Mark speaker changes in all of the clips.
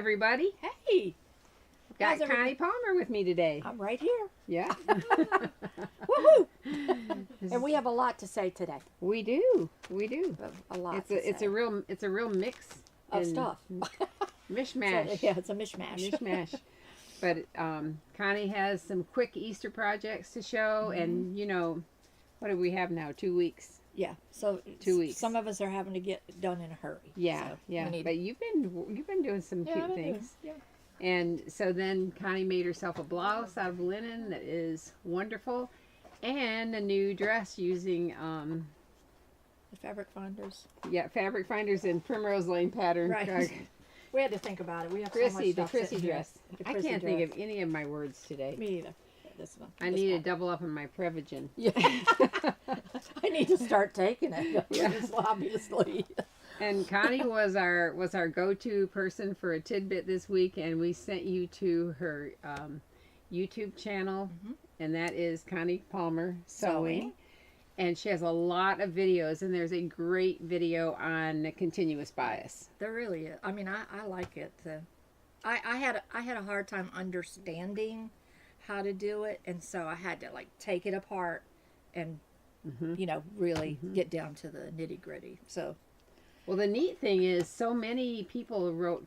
Speaker 1: everybody.
Speaker 2: Hey,
Speaker 1: Got Connie Palmer with me today.
Speaker 2: I'm right here.
Speaker 1: Yeah.
Speaker 2: Woohoo! And we have a lot to say today.
Speaker 1: We do. We do.
Speaker 2: A lot.
Speaker 1: It's a real mix
Speaker 2: of stuff.
Speaker 1: Mishmash.
Speaker 2: Yeah, it's a mishmash.
Speaker 1: Mishmash. But Connie has some quick Easter projects to show, and you know, what do we have now? 2 weeks.
Speaker 2: Yeah, so
Speaker 1: 2 weeks.
Speaker 2: Some of us are having to get done in a hurry.
Speaker 1: Yeah,
Speaker 2: so
Speaker 1: yeah. But you've been doing some cute things.
Speaker 2: Yeah.
Speaker 1: And so then Connie made herself a blouse out of linen that is wonderful, and a new dress using
Speaker 2: The fabric finders.
Speaker 1: Yeah, fabric finders in Primrose Lane pattern.
Speaker 2: Right. We had to think about it. We have
Speaker 1: Chrissy,
Speaker 2: so much
Speaker 1: the
Speaker 2: stuff
Speaker 1: Chrissy
Speaker 2: sitting here.
Speaker 1: dress.
Speaker 2: The
Speaker 1: I
Speaker 2: Chrissy
Speaker 1: can't
Speaker 2: dress.
Speaker 1: think of any of my words today.
Speaker 2: Me either. This one.
Speaker 1: I need to double up on my Prevagen.
Speaker 2: Yeah. I need to start taking it.
Speaker 1: Yeah.
Speaker 2: Obviously.
Speaker 1: And Connie was our go-to person for a tidbit this week, and we sent you to her YouTube channel, and that is Connie Palmer Sewing. And she has a lot of videos, and there's a great video on continuous bias.
Speaker 2: There really is. I mean, I like it. I had a hard time understanding how to do it, and so I had to like take it apart and really get down to the nitty gritty. So.
Speaker 1: Well, the neat thing is so many people wrote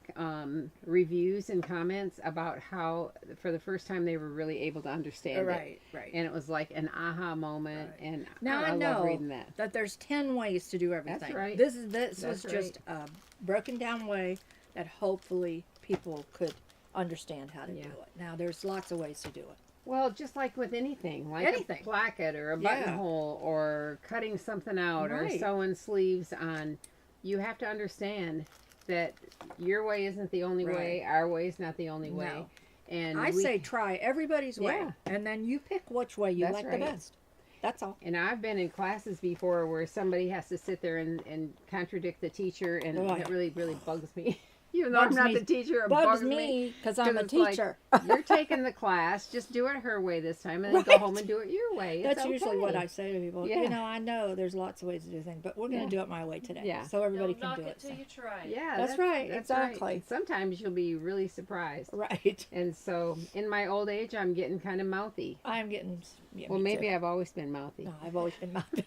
Speaker 1: reviews and comments about how for the first time they were really able to understand it.
Speaker 2: Right.
Speaker 1: And it was like an aha moment, and
Speaker 2: now I
Speaker 1: love
Speaker 2: know
Speaker 1: reading that
Speaker 2: there's 10 ways to do everything.
Speaker 1: That's right.
Speaker 2: This was
Speaker 1: right.
Speaker 2: just a broken down way that hopefully people could understand how to do it. Now, there's lots of ways to do it.
Speaker 1: Well, just like with anything, like a placket or a buttonhole or cutting something out or sewing sleeves on. You have to understand that your way isn't the only way. Our way is not the only way. And
Speaker 2: I say try everybody's way, and then you pick which way you like the best. That's all.
Speaker 1: And I've been in classes before where somebody has to sit there and contradict the teacher, and that really, really bugs me. Even though I'm not the teacher, it bugs me
Speaker 2: because I'm a teacher.
Speaker 1: Like, you're taking the class, just do it her way this time, and then go home and do it your way.
Speaker 2: That's usually what I say to people. Yeah. You know, I know there's lots of ways to do things, but we're going to do it my way today. Yeah. So everybody can do it.
Speaker 3: Till you try.
Speaker 1: Yeah,
Speaker 2: that's right.
Speaker 1: That's
Speaker 2: exactly.
Speaker 1: Right. Sometimes you'll be really surprised.
Speaker 2: Right.
Speaker 1: And so, in my old age, I'm getting kind of mouthy.
Speaker 2: I'm getting. Yeah,
Speaker 1: well, maybe I've always been mouthy.
Speaker 2: No, I've always been mouthy.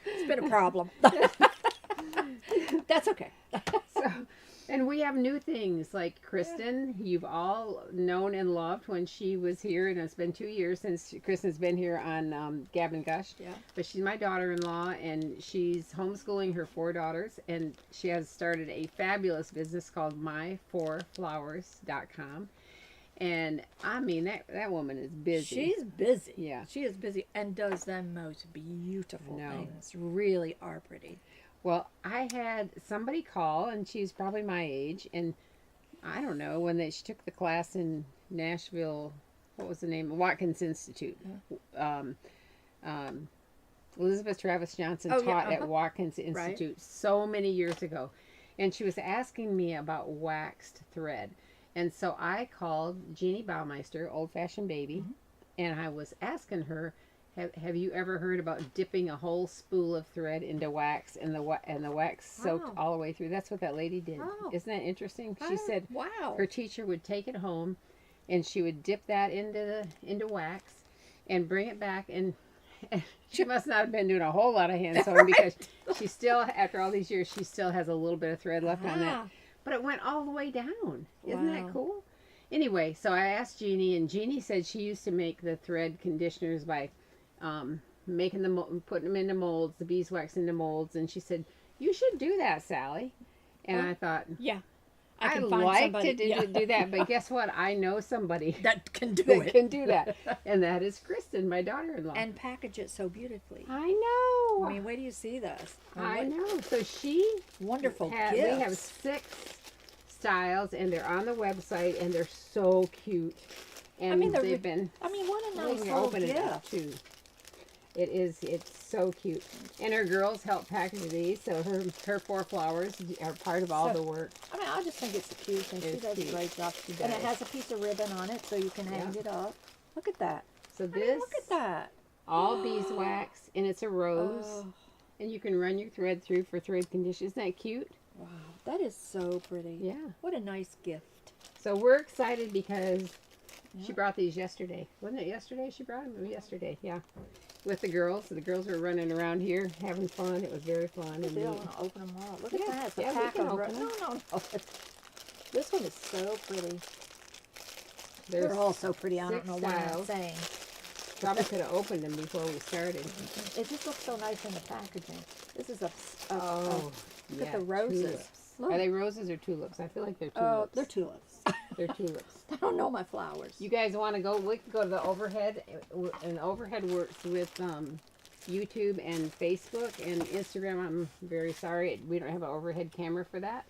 Speaker 2: It's been a problem. That's okay.
Speaker 1: And we have new things like Kristen, you've all known and loved when she was here, and it's been 2 years since Kristen's been here on Gab and Gush.
Speaker 2: Yeah.
Speaker 1: But she's my daughter-in-law, and she's homeschooling her 4 daughters, and she has started a fabulous business called myfourflowers.com. And I mean, that woman is busy.
Speaker 2: She's busy.
Speaker 1: Yeah.
Speaker 2: She is busy and does the most beautiful things. Really are pretty.
Speaker 1: Well, I had somebody call, and she's probably my age, and I don't know, when she took the class in Nashville, what was the name? Watkins Institute. Elizabeth Travis Johnson taught at Watkins Institute so many years ago, and she was asking me about waxed thread. And so I called Jeannie Baumeister, Old Fashioned Baby, and I was asking her, have you ever heard about dipping a whole spool of thread into wax and the wax soaked all the way through? That's what that lady did. Isn't that interesting? She said her teacher would take it home, and she would dip that into wax and bring it back, and she must not have been doing a whole lot of hand sewing because she still, after all these years, she still has a little bit of thread left on that. But it went all the way down. Isn't that cool? Anyway, so I asked Jeannie, and Jeannie said she used to make the thread conditioners by making them, putting them into molds, the beeswax into molds, and she said, you should do that, Sally. And I thought, I'd like to do that, but guess what? I know somebody
Speaker 2: that can do
Speaker 1: that, and that is Kristen, my daughter-in-law.
Speaker 2: And package it so beautifully.
Speaker 1: I know.
Speaker 2: I mean, wait till you see this.
Speaker 1: I know. So she
Speaker 2: wonderful
Speaker 1: gifts. We have 6 styles, and they're on the website, and they're so cute. And
Speaker 2: I mean,
Speaker 1: they've been.
Speaker 2: I mean, what a nice little
Speaker 1: open
Speaker 2: gift.
Speaker 1: It up too. It's so cute. And her girls help package these, so her 4 flowers are part of all the work.
Speaker 2: I mean, I just think it's cute, and she does a great job. And it has a piece of ribbon on it, so you can hang it up. Look at that.
Speaker 1: So this,
Speaker 2: look at that.
Speaker 1: All beeswax, and it's a rose. And you can run your thread through for thread conditions. Isn't that cute?
Speaker 2: Wow. That is so pretty.
Speaker 1: Yeah.
Speaker 2: What a nice gift.
Speaker 1: So we're excited because she brought these yesterday. Wasn't it yesterday she brought them? It was yesterday, yeah. With the girls. The girls were running around here having fun. It was very fun.
Speaker 2: I still want to open them up. Look at that. It's a
Speaker 1: yeah,
Speaker 2: pack
Speaker 1: we can
Speaker 2: of
Speaker 1: open them.
Speaker 2: No. This one is so pretty.
Speaker 1: There's
Speaker 2: They're all so pretty. I don't know why I'm
Speaker 1: styles.
Speaker 2: saying.
Speaker 1: Probably could have opened them before we started.
Speaker 2: It just looks so nice in the packaging. This is a
Speaker 1: Oh,
Speaker 2: look
Speaker 1: yeah,
Speaker 2: at the roses.
Speaker 1: tulips.
Speaker 2: Look.
Speaker 1: Are they roses or tulips? I feel like they're tulips.
Speaker 2: Oh, they're tulips.
Speaker 1: They're tulips.
Speaker 2: I don't know my flowers.
Speaker 1: You guys want to go? We can go to the overhead, and overhead works with YouTube and Facebook and Instagram. I'm very sorry we don't have an overhead camera for that,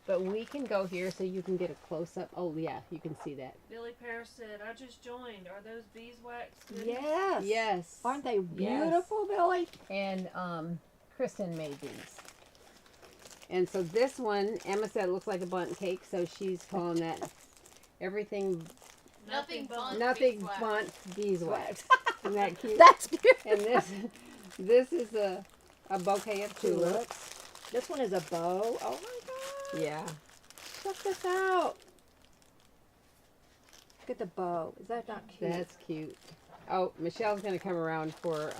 Speaker 1: but we can go here so you can get a close up. Oh yeah, you can see that.
Speaker 3: Billy Pear said, "I just joined. Are those beeswax goodies?"
Speaker 2: Yes.
Speaker 1: Yes.
Speaker 2: Aren't they beautiful, Billy?
Speaker 1: And Kristen made these. And so this one, Emma said it looks like a bundt cake, so she's calling that everything.
Speaker 3: Nothing but
Speaker 1: Bundt beeswax. Isn't that cute?
Speaker 2: That's cute.
Speaker 1: And this is a bouquet of tulips.
Speaker 2: This one is a bow. Oh my god.
Speaker 1: Yeah.
Speaker 2: Check this out. Look at the bow. Is that not cute?
Speaker 1: That's cute. Oh, Michelle's gonna come around for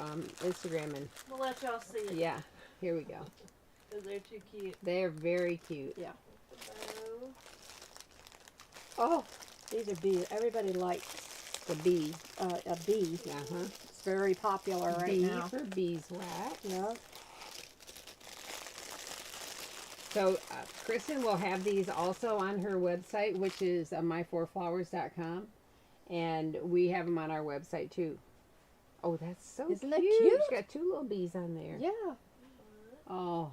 Speaker 1: Instagram and
Speaker 3: We'll let y'all see it.
Speaker 1: yeah. Here we go.
Speaker 3: Because they're too cute.
Speaker 1: They are very cute.
Speaker 2: Yeah.
Speaker 3: The bow.
Speaker 2: Oh, these are bees. Everybody likes
Speaker 1: The bee.
Speaker 2: a bee.
Speaker 1: Uh-huh.
Speaker 2: It's very popular right
Speaker 1: Bee
Speaker 2: now.
Speaker 1: for beeswax.
Speaker 2: Yeah.
Speaker 1: So Kristen will have these also on her website, which is my4flowers.com, and we have them on our website too. Oh, that's so
Speaker 2: Isn't
Speaker 1: cute.
Speaker 2: that cute?
Speaker 1: She's got 2 little bees on there.
Speaker 2: Yeah.
Speaker 1: Oh.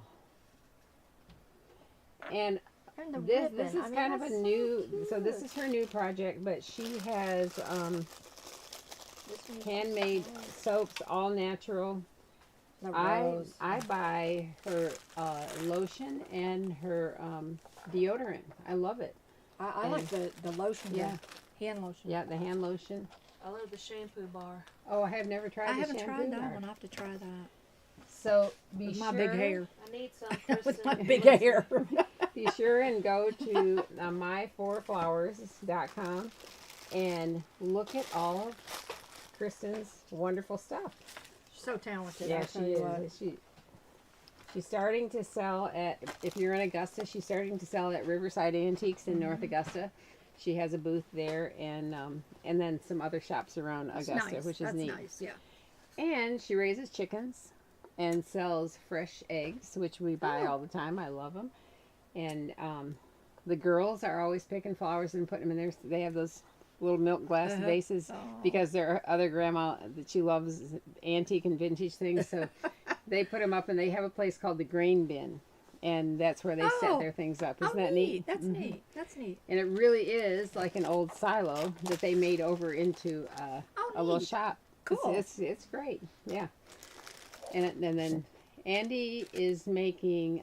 Speaker 1: And
Speaker 2: And the
Speaker 1: this
Speaker 2: ribbon.
Speaker 1: is
Speaker 2: I mean,
Speaker 1: kind of a
Speaker 2: that's so
Speaker 1: new, so this
Speaker 2: cute.
Speaker 1: is her new project, but she has
Speaker 2: This one is
Speaker 1: handmade
Speaker 2: nice.
Speaker 1: soaps, all natural.
Speaker 2: The
Speaker 1: I
Speaker 2: rose.
Speaker 1: buy her lotion and her deodorant. I love it.
Speaker 2: I like the lotion.
Speaker 1: Yeah.
Speaker 2: The hand lotion.
Speaker 1: Yeah, the hand lotion.
Speaker 3: I love the shampoo bar.
Speaker 1: Oh, I have never tried
Speaker 2: I
Speaker 1: the
Speaker 2: haven't
Speaker 1: shampoo
Speaker 2: tried that
Speaker 1: bar.
Speaker 2: one. I have to try that.
Speaker 1: So be
Speaker 2: With
Speaker 1: sure,
Speaker 2: my big hair.
Speaker 3: I need some, Kristen.
Speaker 2: With my big hair.
Speaker 1: be sure and go to my4flowers.com and look at all of Kristen's wonderful stuff.
Speaker 2: She's so talented.
Speaker 1: Yeah,
Speaker 2: I'll
Speaker 1: she
Speaker 2: tell you what.
Speaker 1: is. She's starting to sell at, if you're in Augusta, she's starting to sell at Riverside Antiques in North Augusta. She has a booth there, and then some other shops around
Speaker 2: That's
Speaker 1: Augusta,
Speaker 2: nice.
Speaker 1: which is
Speaker 2: That's
Speaker 1: neat.
Speaker 2: nice. Yeah.
Speaker 1: And she raises chickens and sells fresh eggs, which we buy
Speaker 2: Oh.
Speaker 1: all the time. I love them. And the girls are always picking flowers and putting them in there. They have those little milk glass vases
Speaker 2: Oh.
Speaker 1: because their other grandma that she loves antique and vintage things. So they put them up, and they have a place called the Grain Bin. And that's where they set
Speaker 2: Oh.
Speaker 1: their things up.
Speaker 2: Oh,
Speaker 1: Isn't that neat?
Speaker 2: That's
Speaker 1: Mhm.
Speaker 2: neat. That's neat.
Speaker 1: And it really is like an old silo that they made over into
Speaker 2: Oh,
Speaker 1: a little
Speaker 2: neat.
Speaker 1: shop.
Speaker 2: Cool.
Speaker 1: It's great. Yeah. And then Andy is making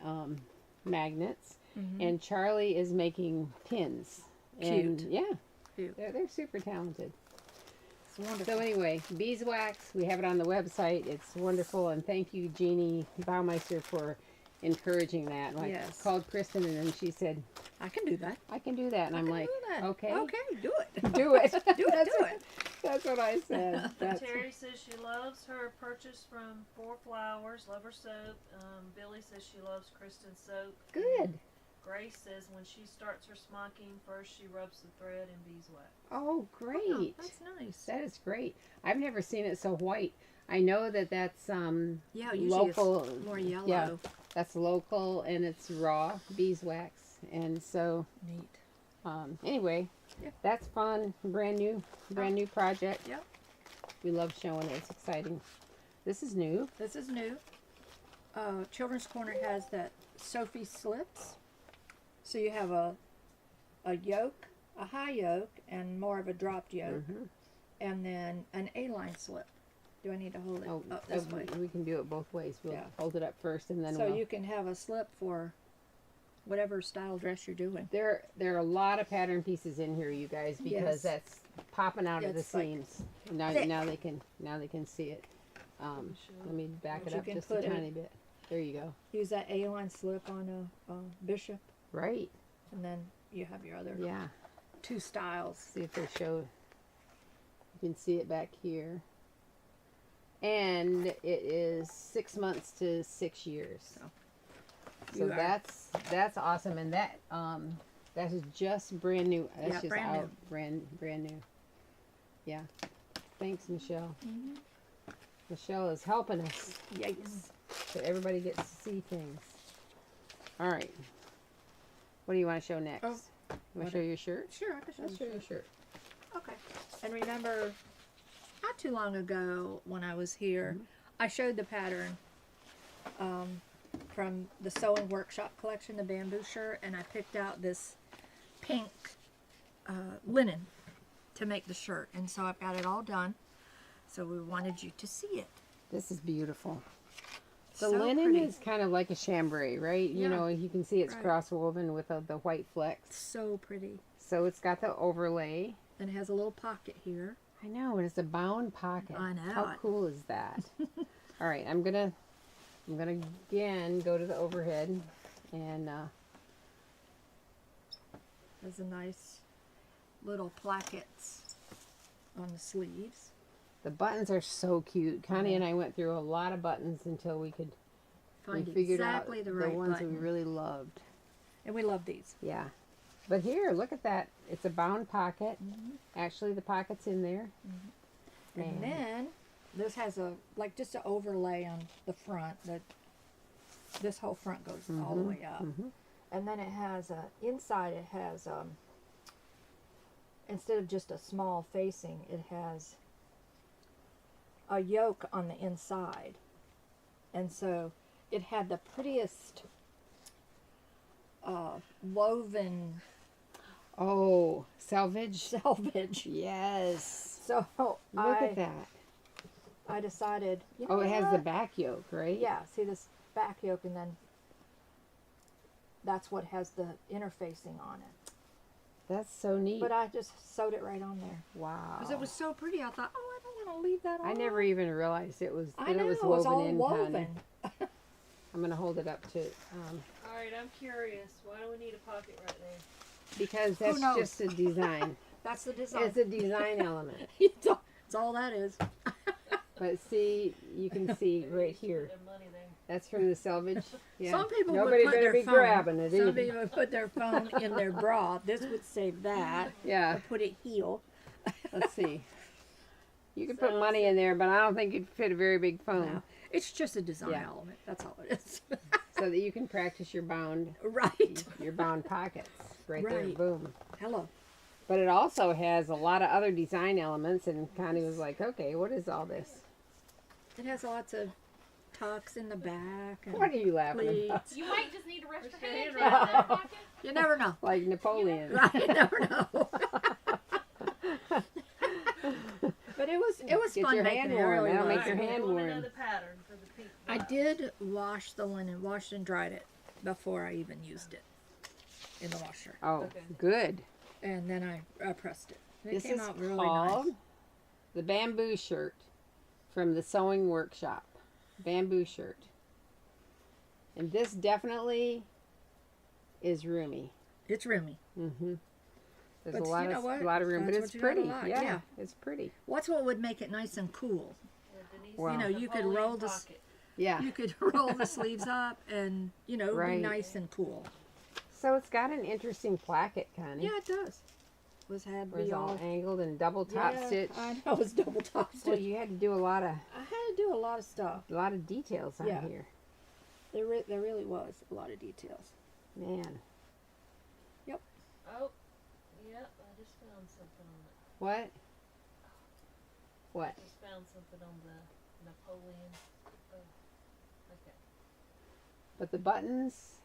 Speaker 1: magnets, and Charlie is making pins. And
Speaker 2: Cute.
Speaker 1: yeah,
Speaker 2: Cute.
Speaker 1: they're super talented.
Speaker 2: It's wonderful.
Speaker 1: So anyway, beeswax, we have it on the website. It's wonderful, and thank you, Jeannie Baumeister, for encouraging that. Like,
Speaker 2: Yes.
Speaker 1: called Kristen, and then she said,
Speaker 2: I can do that.
Speaker 1: I can do that. And I'm
Speaker 2: I can
Speaker 1: like,
Speaker 2: do that.
Speaker 1: okay.
Speaker 2: Okay, do it.
Speaker 1: Do it.
Speaker 2: Do it.
Speaker 1: That's
Speaker 2: Do
Speaker 1: what-
Speaker 2: it.
Speaker 1: That's what I said. That's,
Speaker 3: Terry says she loves her purchase from 4 Flowers, love her soap. Billy says she loves Kristen's soap.
Speaker 1: good.
Speaker 3: Grace says when she starts her smocking, first she rubs the thread in beeswax.
Speaker 1: Oh, great.
Speaker 2: Oh, that's nice.
Speaker 1: That is great. I've never seen it so white. I know that that's
Speaker 2: Yeah, usually
Speaker 1: local.
Speaker 2: it's more yellow.
Speaker 1: Yeah, that's local, and it's raw beeswax. And so,
Speaker 2: Neat.
Speaker 1: anyway,
Speaker 2: Yep.
Speaker 1: that's fun. Brand new project.
Speaker 2: Yep.
Speaker 1: We love showing it. It's exciting. This is new.
Speaker 2: This is new. Children's Corner has that Sophie slips. So you have a yoke, a high yoke, and more of a dropped yoke,
Speaker 1: Mhm.
Speaker 2: and then an A-line slip. Do I need to hold it
Speaker 1: Oh,
Speaker 2: up this way?
Speaker 1: we can do it both ways. We'll
Speaker 2: Yeah.
Speaker 1: hold it up first, and then
Speaker 2: So
Speaker 1: we'll.
Speaker 2: you can have a slip for whatever style dress you're doing.
Speaker 1: There are a lot of pattern pieces in here, you guys, because
Speaker 2: Yes.
Speaker 1: that's popping out of the
Speaker 2: It's like
Speaker 1: seams. Now
Speaker 2: thick.
Speaker 1: they can see it. Let me back
Speaker 2: But
Speaker 1: it
Speaker 2: you
Speaker 1: up
Speaker 2: can
Speaker 1: just a
Speaker 2: put it-
Speaker 1: tiny bit. There you go.
Speaker 2: Use that A-line slip on a bishop
Speaker 1: Right.
Speaker 2: And then you have your other
Speaker 1: Yeah.
Speaker 2: 2 styles.
Speaker 1: See if they show. You can see it back here. And it is 6 months to 6 years. So that's awesome, and that is just brand new. That's just
Speaker 2: brand
Speaker 1: out brand new. Yeah. Thanks, Michelle.
Speaker 2: Mm-hmm.
Speaker 1: Michelle is helping us.
Speaker 2: Yes.
Speaker 1: So everybody gets to see things. All right. What do you want to show next?
Speaker 2: Oh,
Speaker 1: you want to show your shirt?
Speaker 2: Sure, I can show
Speaker 1: Let's show your shirt.
Speaker 2: Okay. And remember, not too long ago when I was here, I showed the pattern from the Sewing Workshop collection, the bamboo shirt, and I picked out this pink linen to make the shirt. And so I've got it all done. So we wanted you to see it.
Speaker 1: This is beautiful. The
Speaker 2: So
Speaker 1: linen
Speaker 2: pretty.
Speaker 1: is kind of like a chambray, right? You
Speaker 2: Yeah.
Speaker 1: know, you can see it's
Speaker 2: Right.
Speaker 1: cross-woven with the white flecks.
Speaker 2: So pretty.
Speaker 1: So it's got the overlay.
Speaker 2: And it has a little pocket here.
Speaker 1: I know, it's a bound pocket.
Speaker 2: I know
Speaker 1: How
Speaker 2: it.
Speaker 1: cool is that? All right, I'm gonna again go to the overhead, and
Speaker 2: There's a nice little plackets on the sleeves.
Speaker 1: the buttons are so cute. Connie and I went through a lot of buttons until we
Speaker 2: Find
Speaker 1: figured
Speaker 2: exactly
Speaker 1: out
Speaker 2: the right
Speaker 1: ones
Speaker 2: button.
Speaker 1: we really loved.
Speaker 2: And we love these.
Speaker 1: Yeah, but here, look at that. It's a bound pocket. Actually, the pocket's in there.
Speaker 2: And then this has just an overlay on the front. This whole front goes all the way up. And then it has inside. It has instead of just a small facing, it has a yoke on the inside. And so it had the prettiest woven
Speaker 1: Oh, selvage.
Speaker 2: selvage.
Speaker 1: Yes.
Speaker 2: So
Speaker 1: Look at that.
Speaker 2: I decided,
Speaker 1: Oh, it has the
Speaker 2: what?
Speaker 1: back yoke, right?
Speaker 2: Yeah, see this back yoke, and then that's what has the interfacing on it.
Speaker 1: That's so neat.
Speaker 2: But I just sewed it right on there.
Speaker 1: Wow.
Speaker 2: Because it was so pretty, I thought, oh, I don't want to leave that on.
Speaker 1: I never even realized it was
Speaker 2: I
Speaker 1: that
Speaker 2: know,
Speaker 1: it was
Speaker 2: it was
Speaker 1: woven
Speaker 2: all
Speaker 1: in.
Speaker 2: woven.
Speaker 1: Connie. I'm gonna hold it up to
Speaker 3: All right, I'm curious. Why do we need a pocket right there?
Speaker 1: because that's
Speaker 2: knows?
Speaker 1: just a design.
Speaker 2: That's the design.
Speaker 1: It's a design element.
Speaker 2: It's all that is.
Speaker 1: But see, you can see right here.
Speaker 3: Their money there.
Speaker 1: That's from the selvage. Yeah.
Speaker 2: Some people
Speaker 1: Nobody
Speaker 2: would put
Speaker 1: better
Speaker 2: their
Speaker 1: be
Speaker 2: phone.
Speaker 1: grabbing it
Speaker 2: Some
Speaker 1: either.
Speaker 2: people would put their phone in their bra. This would save that.
Speaker 1: Yeah.
Speaker 2: Or put it heel.
Speaker 1: Let's see. You could put money in there, but I don't think you'd fit a very big phone.
Speaker 2: No, it's just a design
Speaker 1: Yeah.
Speaker 2: element. That's all it is.
Speaker 1: So that you can practice your bound
Speaker 2: Right.
Speaker 1: pockets right there.
Speaker 2: Right.
Speaker 1: Boom.
Speaker 2: Hello.
Speaker 1: But it also has a lot of other design elements, and Connie was like, "Okay, what is all this?
Speaker 2: It has lots of tucks in the back. And
Speaker 1: What are you laughing about?"
Speaker 2: pleats.
Speaker 4: You might just need to rest your hand
Speaker 3: hand
Speaker 4: right in that pocket.
Speaker 2: You never know.
Speaker 1: Like Napoleon.
Speaker 2: Right, you never know. But it was
Speaker 1: Get
Speaker 2: fun
Speaker 1: your
Speaker 2: making
Speaker 1: hand
Speaker 2: it. It
Speaker 1: warm.
Speaker 2: really
Speaker 1: That'll
Speaker 2: was.
Speaker 1: make your
Speaker 3: We're
Speaker 1: hand
Speaker 3: doing
Speaker 1: warm.
Speaker 3: another pattern for the pink.
Speaker 2: I
Speaker 3: box.
Speaker 2: did wash the linen, washed and dried it before I even used it in the washer.
Speaker 1: Oh,
Speaker 3: Okay.
Speaker 1: good.
Speaker 2: And then I pressed it. It
Speaker 1: This
Speaker 2: came
Speaker 1: is
Speaker 2: out really
Speaker 1: called
Speaker 2: nice.
Speaker 1: the bamboo shirt from the Sewing Workshop. Bamboo shirt. And this definitely is roomy.
Speaker 2: It's roomy.
Speaker 1: Mm-hmm. There's
Speaker 2: But
Speaker 1: a lot
Speaker 2: you know
Speaker 1: of
Speaker 2: what?
Speaker 1: room, but
Speaker 2: That's
Speaker 1: it's
Speaker 2: what you gotta
Speaker 1: pretty.
Speaker 2: like,
Speaker 1: Yeah,
Speaker 2: yeah.
Speaker 1: it's pretty.
Speaker 2: What's what would make it nice and cool?
Speaker 3: Yeah, Denise,
Speaker 1: Wow.
Speaker 2: You know, you could
Speaker 3: Napoleon
Speaker 2: roll the
Speaker 3: pocket.
Speaker 1: Yeah.
Speaker 2: you could roll the sleeves up and
Speaker 1: Right.
Speaker 2: be nice and cool.
Speaker 1: So it's got an interesting placket, Connie.
Speaker 2: Yeah, it does. Was had
Speaker 1: Where
Speaker 2: be
Speaker 1: it's all
Speaker 2: all
Speaker 1: angled and double top
Speaker 2: yeah,
Speaker 1: stitch.
Speaker 2: I know it's double top
Speaker 1: Well,
Speaker 2: stitch.
Speaker 1: you had to do a lot of
Speaker 2: I had to do a lot of stuff.
Speaker 1: details on
Speaker 2: Yeah.
Speaker 1: here.
Speaker 2: There really was a lot of details.
Speaker 1: Man.
Speaker 3: Oh, yep. I just found something on it.
Speaker 1: What? What?
Speaker 3: Just found something on the Napoleon. Oh, okay.
Speaker 1: But the buttons,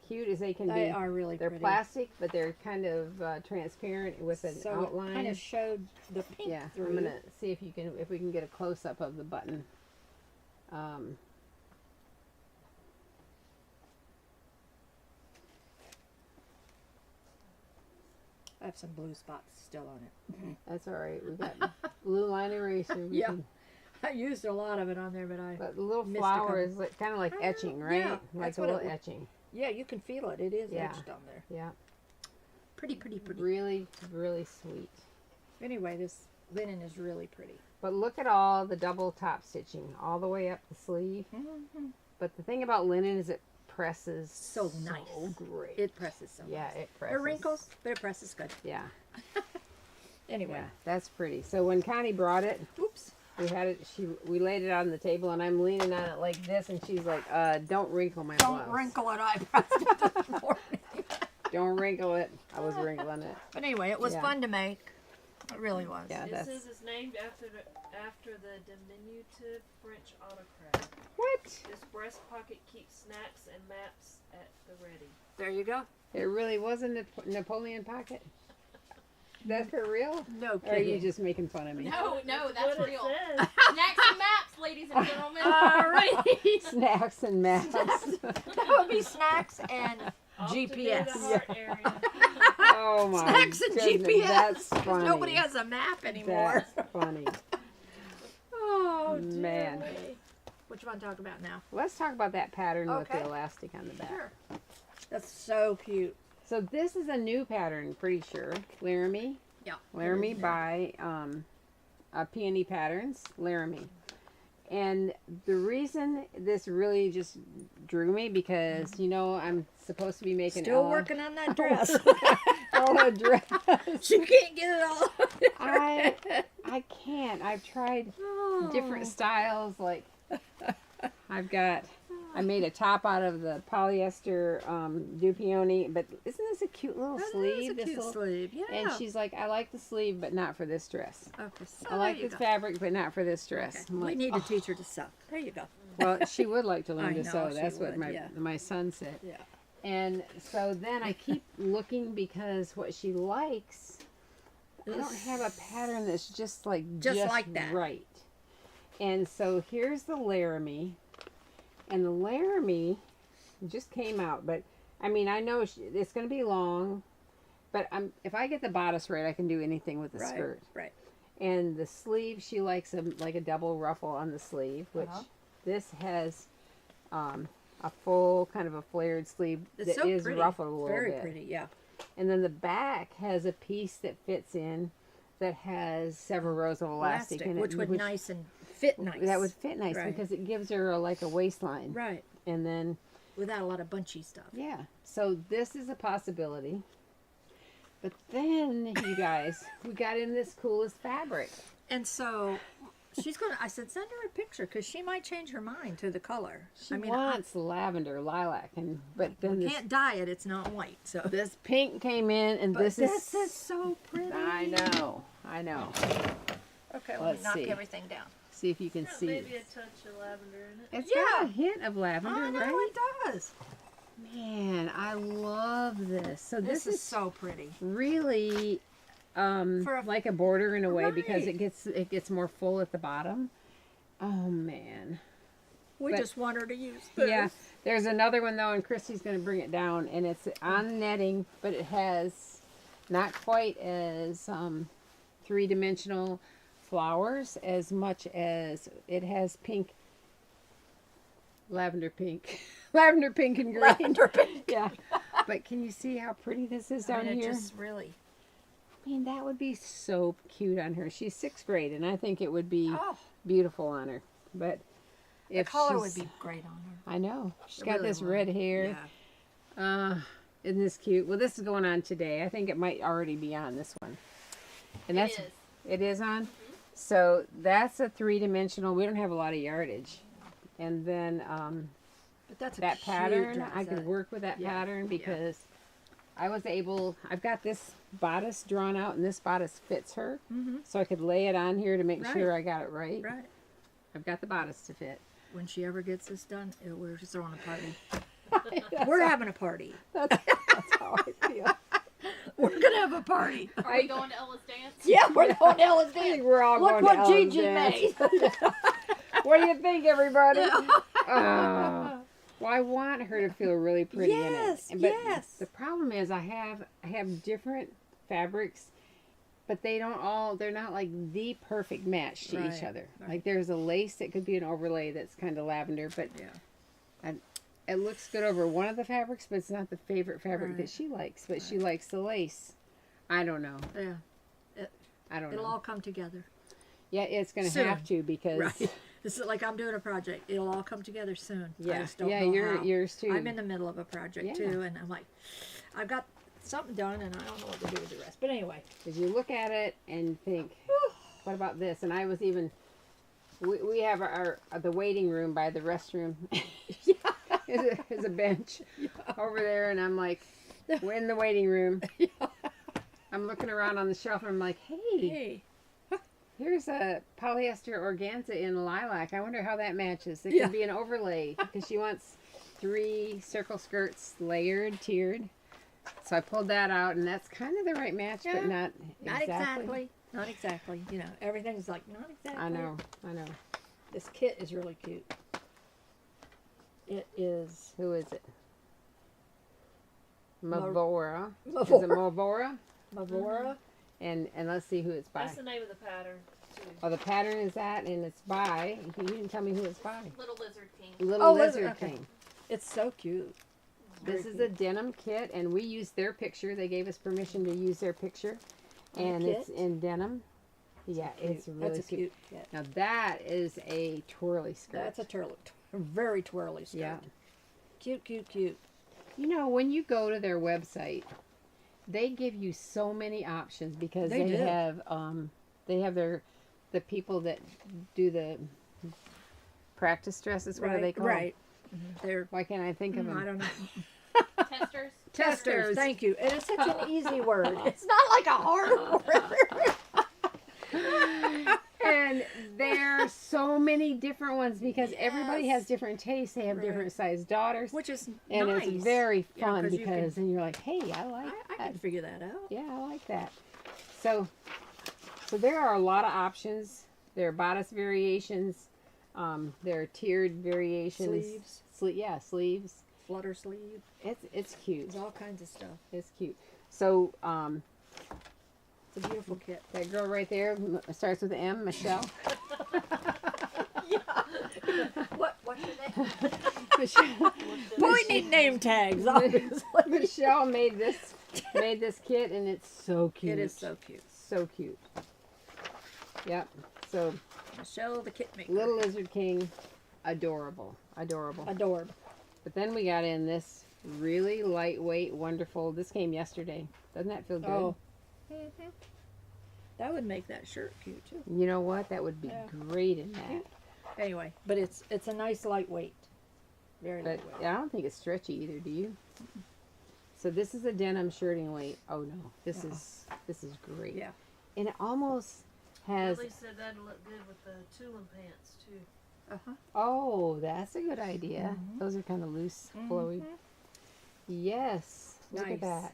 Speaker 1: cute as they can
Speaker 2: They
Speaker 1: be.
Speaker 2: are really
Speaker 1: They're
Speaker 2: pretty.
Speaker 1: plastic, but they're kind of transparent with an
Speaker 2: So
Speaker 1: outline.
Speaker 2: it kind of showed the pink
Speaker 1: Yeah,
Speaker 2: through.
Speaker 1: I'm gonna see if we can get a close up of the button.
Speaker 2: I have some blue spots still on it.
Speaker 1: That's all right. We've got blue line eraser. We
Speaker 2: Yeah.
Speaker 1: can-
Speaker 2: I used a lot of it on there, but
Speaker 1: but the little
Speaker 2: Missed a
Speaker 1: flower
Speaker 2: couple.
Speaker 1: is kind of like etching, right?
Speaker 2: yeah,
Speaker 1: Like
Speaker 2: that's
Speaker 1: a
Speaker 2: what it
Speaker 1: little
Speaker 2: wa-
Speaker 1: etching.
Speaker 2: Yeah, you can feel it. It is
Speaker 1: Yeah.
Speaker 2: etched on there.
Speaker 1: Yeah.
Speaker 2: Pretty, pretty, pretty.
Speaker 1: Really, really sweet.
Speaker 2: Anyway, this linen is really pretty.
Speaker 1: But look at all the double top stitching all the way up the sleeve.
Speaker 2: Mm-hmm.
Speaker 1: But the thing about linen is it presses
Speaker 2: So nice.
Speaker 1: great.
Speaker 2: It presses so
Speaker 1: Yeah,
Speaker 2: nice.
Speaker 1: it presses.
Speaker 2: There are wrinkles, but it presses good.
Speaker 1: Yeah.
Speaker 2: Anyway.
Speaker 1: Yeah, that's pretty. So when Connie brought it,
Speaker 2: Oops.
Speaker 1: we laid it on the table and I'm leaning on it like this and she's like, don't wrinkle my
Speaker 2: Don't
Speaker 1: blouse.
Speaker 2: wrinkle it. I pressed it this morning.
Speaker 1: Don't wrinkle it. I was wrinkling it.
Speaker 2: But anyway, it was
Speaker 1: Yeah.
Speaker 2: fun to make. It really was.
Speaker 1: Yeah,
Speaker 3: It
Speaker 1: that's
Speaker 3: says it's named after the diminutive French autocrat.
Speaker 1: what?
Speaker 3: This breast pocket keeps snacks and maps at the ready.
Speaker 2: There you go.
Speaker 1: It really was a Napoleon pocket. That's for real?
Speaker 2: No
Speaker 1: Or are you
Speaker 2: kidding.
Speaker 1: just making fun of me?
Speaker 4: No, that's
Speaker 3: what
Speaker 4: real.
Speaker 3: It says.
Speaker 4: Snacks and maps, ladies and gentlemen.
Speaker 2: All right.
Speaker 1: Snacks and maps.
Speaker 2: That would be snacks and
Speaker 3: Off to
Speaker 2: GPS.
Speaker 3: near the heart area.
Speaker 1: Oh my
Speaker 2: Snacks and
Speaker 1: goodness,
Speaker 2: GPS.
Speaker 1: That's funny.
Speaker 2: Nobody has a map anymore.
Speaker 1: That's funny.
Speaker 2: Oh,
Speaker 1: Man.
Speaker 2: dear me. What you want to talk about now?
Speaker 1: Let's talk about that pattern with
Speaker 2: Okay.
Speaker 1: the elastic on the back.
Speaker 2: Sure. That's so cute.
Speaker 1: So this is a new pattern, pretty sure. Laramie.
Speaker 2: Yeah.
Speaker 1: Laramie by Peony Patterns. Laramie. And the reason this really just drew me because, you know, I'm supposed to be making
Speaker 2: Still
Speaker 1: Ella,
Speaker 2: working on that dress.
Speaker 1: Ella dress.
Speaker 2: She can't get it all.
Speaker 1: I can't. I've tried different styles. Like I made a top out of the polyester Dupioni, but isn't this a cute little sleeve?
Speaker 2: That's a cute sleeve. Yeah.
Speaker 1: And she's like, I like the sleeve, but not for this dress.
Speaker 2: okay. So
Speaker 1: I like
Speaker 2: there you
Speaker 1: this
Speaker 2: go.
Speaker 1: fabric, but not for this dress.
Speaker 2: Okay.
Speaker 1: I'm
Speaker 2: We
Speaker 1: like,
Speaker 2: need
Speaker 1: "Oh."
Speaker 2: to teach her to sew. There you go.
Speaker 1: Well, she would like to
Speaker 2: I
Speaker 1: learn to
Speaker 2: know,
Speaker 1: sew.
Speaker 2: she
Speaker 1: That's what
Speaker 2: would, yeah.
Speaker 1: my son said.
Speaker 2: Yeah.
Speaker 1: And so then I keep looking because what she likes, I don't have a pattern that's just like
Speaker 2: that.
Speaker 1: right. And so here's the Laramie, and the Laramie just came out. But I mean, I know it's going to be long, but if I get the bodice right, I can do anything with the skirt.
Speaker 2: Right.
Speaker 1: And the sleeve, she likes like a double ruffle on the sleeve, which this has a full kind of a flared sleeve
Speaker 2: It's
Speaker 1: that
Speaker 2: so
Speaker 1: is
Speaker 2: pretty.
Speaker 1: ruffled a little
Speaker 2: Very
Speaker 1: bit.
Speaker 2: pretty. Yeah.
Speaker 1: And then the back has a piece that fits in that has several rows of elastic in it.
Speaker 2: which would nice and fit nice.
Speaker 1: That would fit nice
Speaker 2: Right.
Speaker 1: because it gives her like a waistline.
Speaker 2: Right.
Speaker 1: And then,
Speaker 2: Without a lot of bunchy stuff.
Speaker 1: yeah. So this is a possibility. But then, you guys, we got in this coolest fabric.
Speaker 2: And so she's going to, I said, send her a picture because she might change her mind to the color.
Speaker 1: She wants lavender, lilac, but then
Speaker 2: we
Speaker 1: this,
Speaker 2: can't dye it. It's not white. So
Speaker 1: this pink came in, and
Speaker 2: But
Speaker 1: this
Speaker 2: is so pretty.
Speaker 1: I know.
Speaker 2: Okay, let
Speaker 1: Let's
Speaker 2: me knock
Speaker 1: see.
Speaker 2: everything down.
Speaker 1: See if you can
Speaker 3: Got
Speaker 1: see.
Speaker 3: maybe a touch of lavender in it.
Speaker 1: It's got a hint of lavender,
Speaker 2: I know
Speaker 1: right?
Speaker 2: it does.
Speaker 1: Man, I love this. So
Speaker 2: This
Speaker 1: this
Speaker 2: is so pretty.
Speaker 1: really like a border in a way because
Speaker 2: Right.
Speaker 1: it gets more full at the bottom. Oh man.
Speaker 2: We
Speaker 1: But-
Speaker 2: just want her to use this.
Speaker 1: Yeah. There's another one though, and Christy's gonna bring it down, and it's on netting, but it has not quite as three-dimensional flowers as much as it has pink, lavender pink, lavender pink and green.
Speaker 2: Lavender pink.
Speaker 1: Yeah. But can you see how pretty this is down
Speaker 2: I mean,
Speaker 1: here?
Speaker 2: it just really.
Speaker 1: I mean, that would be so cute on her. She's 6th grade, and I think it would be
Speaker 2: Oh,
Speaker 1: beautiful on her. But
Speaker 2: the
Speaker 1: if
Speaker 2: color would
Speaker 1: she's-
Speaker 2: be great on her.
Speaker 1: I know. She's
Speaker 2: It
Speaker 1: got
Speaker 2: really
Speaker 1: this
Speaker 2: would.
Speaker 1: red hair.
Speaker 2: Yeah.
Speaker 1: Isn't this cute? Well, this is going on today. I think it might already be on this one. And that's it is on. So that's a 3-dimensional. We don't have a lot of yardage. And then
Speaker 2: But that's a
Speaker 1: that
Speaker 2: cute
Speaker 1: pattern,
Speaker 2: dress.
Speaker 1: I could work with that
Speaker 2: yeah,
Speaker 1: pattern
Speaker 2: yeah.
Speaker 1: because I've got this bodice drawn out, and this bodice fits her.
Speaker 2: Mhm.
Speaker 1: So I could lay it on here to make
Speaker 2: Right.
Speaker 1: sure I got it right.
Speaker 2: Right.
Speaker 1: I've got the bodice to fit.
Speaker 2: When she ever gets this done, we're just throwing a party.
Speaker 1: That's
Speaker 2: We're
Speaker 1: how-
Speaker 2: having a party.
Speaker 1: that's how I feel.
Speaker 2: We're gonna have a party.
Speaker 4: Are we going to Ella's dance?
Speaker 2: Yeah, we're going to Ella's
Speaker 1: I think
Speaker 2: dance.
Speaker 1: we're all
Speaker 2: Look
Speaker 1: going
Speaker 2: what
Speaker 1: to Ellen's
Speaker 2: Gigi
Speaker 1: dance.
Speaker 2: made.
Speaker 1: What do you think, everybody?
Speaker 2: Yeah.
Speaker 1: Well, I want her to feel really pretty
Speaker 2: Yes,
Speaker 1: in it. But
Speaker 2: yes.
Speaker 1: the problem is I have different fabrics, but they're not like the perfect match to each
Speaker 2: Right,
Speaker 1: other.
Speaker 2: right.
Speaker 1: Like there's a lace that could be an overlay that's kind of lavender, but
Speaker 2: Yeah.
Speaker 1: it looks good over one of the fabrics, but it's not the favorite fabric that she likes. But she likes the lace. I don't know.
Speaker 2: Yeah.
Speaker 1: I don't know.
Speaker 2: It'll all come together.
Speaker 1: Yeah, it's going to
Speaker 2: Soon.
Speaker 1: have to because.
Speaker 2: Right. It's like I'm doing a project. It'll all come together soon. I
Speaker 1: Yeah,
Speaker 2: just don't
Speaker 1: yeah,
Speaker 2: know how.
Speaker 1: yours too.
Speaker 2: I'm in the middle of a project too, and I'm like, I've got something done, and I don't know what to do with the rest. But anyway,
Speaker 1: Because you look at it and think, what about this? And I was even, we have the waiting room by the restroom. is a bench over there, and I'm like, we're in the waiting room. I'm looking around on the shelf, and I'm like, hey. Here's a polyester organza in lilac. I wonder how that matches. It could be an overlay because she wants 3 circle skirts layered, tiered. So I pulled that out, and that's kind of the right match, but not exactly.
Speaker 2: Not exactly. You know, everything's like not exactly.
Speaker 1: I know.
Speaker 2: This kit is really cute. It is.
Speaker 1: Who is it? Mavora.
Speaker 2: Mavora.
Speaker 1: Is it Mavora?
Speaker 2: Mavora.
Speaker 1: And let's see who it's by.
Speaker 3: That's the name of the pattern, too.
Speaker 1: Oh, the pattern is that, and it's by. You didn't tell me who it's by.
Speaker 4: Little Lizard King.
Speaker 1: Little Lizard King.
Speaker 2: It's so cute.
Speaker 1: This is a denim kit, and we used their picture. They gave us permission to use their picture, and it's in denim. Yeah, it's really
Speaker 2: That's a cute kit.
Speaker 1: Now that is a twirly skirt.
Speaker 2: That's a very twirly skirt.
Speaker 1: Yeah.
Speaker 2: Cute, cute, cute.
Speaker 1: You know, when you go to their website, they give you so many options because
Speaker 2: They do.
Speaker 1: have the people that do the practice dresses. What are they called?
Speaker 2: Right. They're.
Speaker 1: Why can't I think of them?
Speaker 2: I don't know.
Speaker 4: Testers.
Speaker 1: Testers.
Speaker 2: Thank you. And it's such an easy word. It's not like a hard word.
Speaker 1: And there are so many different ones because everybody
Speaker 2: Yes.
Speaker 1: has different tastes. They have different sized daughters.
Speaker 2: Which is
Speaker 1: And
Speaker 2: nice.
Speaker 1: it's very
Speaker 2: Yeah,
Speaker 1: fun
Speaker 2: 'cause you
Speaker 1: because
Speaker 2: can-
Speaker 1: then you're like, hey, I like
Speaker 2: I
Speaker 1: that.
Speaker 2: can figure that out.
Speaker 1: Yeah, I like that. So there are a lot of options. There are bodice variations. There are tiered variations.
Speaker 2: Sleeves.
Speaker 1: Sleeves.
Speaker 2: Flutter sleeve.
Speaker 1: It's cute.
Speaker 2: There's all kinds of stuff.
Speaker 1: It's cute. So
Speaker 2: It's a beautiful kit.
Speaker 1: that girl right there starts with M, Michelle.
Speaker 2: What's your name?
Speaker 1: Michelle.
Speaker 2: Well, we need name tags, obviously.
Speaker 1: Michelle made this kit, and it's so cute.
Speaker 2: It is so cute.
Speaker 1: So cute. Yep. So
Speaker 2: Michelle the kit maker.
Speaker 1: Little Lizard King, adorable.
Speaker 2: Adored.
Speaker 1: But then we got in this really lightweight, wonderful. This came yesterday. Doesn't that feel good?
Speaker 2: Oh. That would make that shirt cute too.
Speaker 1: You know what? That would be great in that.
Speaker 2: Anyway, but it's a nice lightweight. Very
Speaker 1: But
Speaker 2: lightweight.
Speaker 1: I don't think it's stretchy either. Do you? So this is a denim shirting weight. Oh no, this is great.
Speaker 2: Yeah.
Speaker 1: And it almost has.
Speaker 3: Billy said that'd look good with the Tulum pants, too.
Speaker 2: Uh-huh.
Speaker 1: Oh, that's a good idea. Those are kind of loose, flowy. Yes, look at
Speaker 2: Nice.
Speaker 1: that.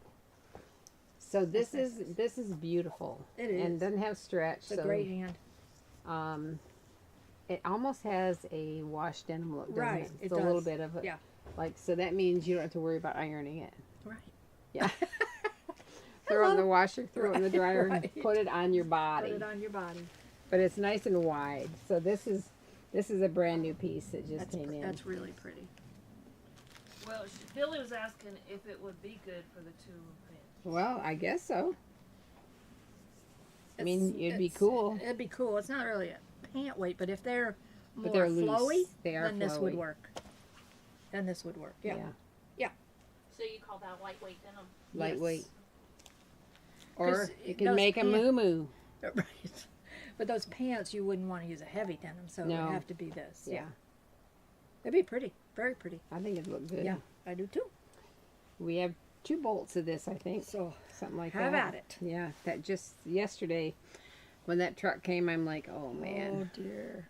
Speaker 1: So this is beautiful.
Speaker 2: It is.
Speaker 1: And doesn't have stretch.
Speaker 2: It's a
Speaker 1: so,
Speaker 2: great hand.
Speaker 1: It almost has a wash denim look, doesn't
Speaker 2: Right,
Speaker 1: it?
Speaker 2: it
Speaker 1: It's a little
Speaker 2: does.
Speaker 1: bit of it.
Speaker 2: Yeah.
Speaker 1: Like, so that means you don't have to worry about ironing it.
Speaker 2: Right.
Speaker 1: Yeah. Throw it in the washer, throw it in the dryer,
Speaker 2: Right.
Speaker 1: and put it on your body.
Speaker 2: Put it on your body.
Speaker 1: But it's nice and wide. So this is a brand new piece that just came in.
Speaker 2: That's really pretty.
Speaker 3: Well, Billy was asking if it would be good for the Tulum pants.
Speaker 1: Well, I guess so. I mean, it'd be
Speaker 2: It's-
Speaker 1: cool.
Speaker 2: It'd be cool. It's not really a pant weight, but if they're more
Speaker 1: But they're loose.
Speaker 2: flowy,
Speaker 1: They are
Speaker 2: then this would
Speaker 1: flowy.
Speaker 2: work. Then this would work. Yeah.
Speaker 4: So you call that lightweight denim?
Speaker 1: Lightweight.
Speaker 2: Yes.
Speaker 1: Or
Speaker 2: 'Cause
Speaker 1: you can
Speaker 2: those
Speaker 1: make a
Speaker 2: pants-
Speaker 1: moo-moo.
Speaker 2: Right. But those pants, you wouldn't want to use a heavy denim, so it
Speaker 1: No.
Speaker 2: would have to be this.
Speaker 1: Yeah.
Speaker 2: It'd be pretty. Very pretty.
Speaker 1: I think it'd look good.
Speaker 2: Yeah, I do too.
Speaker 1: We have 2 bolts of this, I think.
Speaker 2: So,
Speaker 1: Something like
Speaker 2: have
Speaker 1: that.
Speaker 2: at it.
Speaker 1: Yeah. That just yesterday, when that truck came, I'm like, oh man,
Speaker 2: Oh, dear.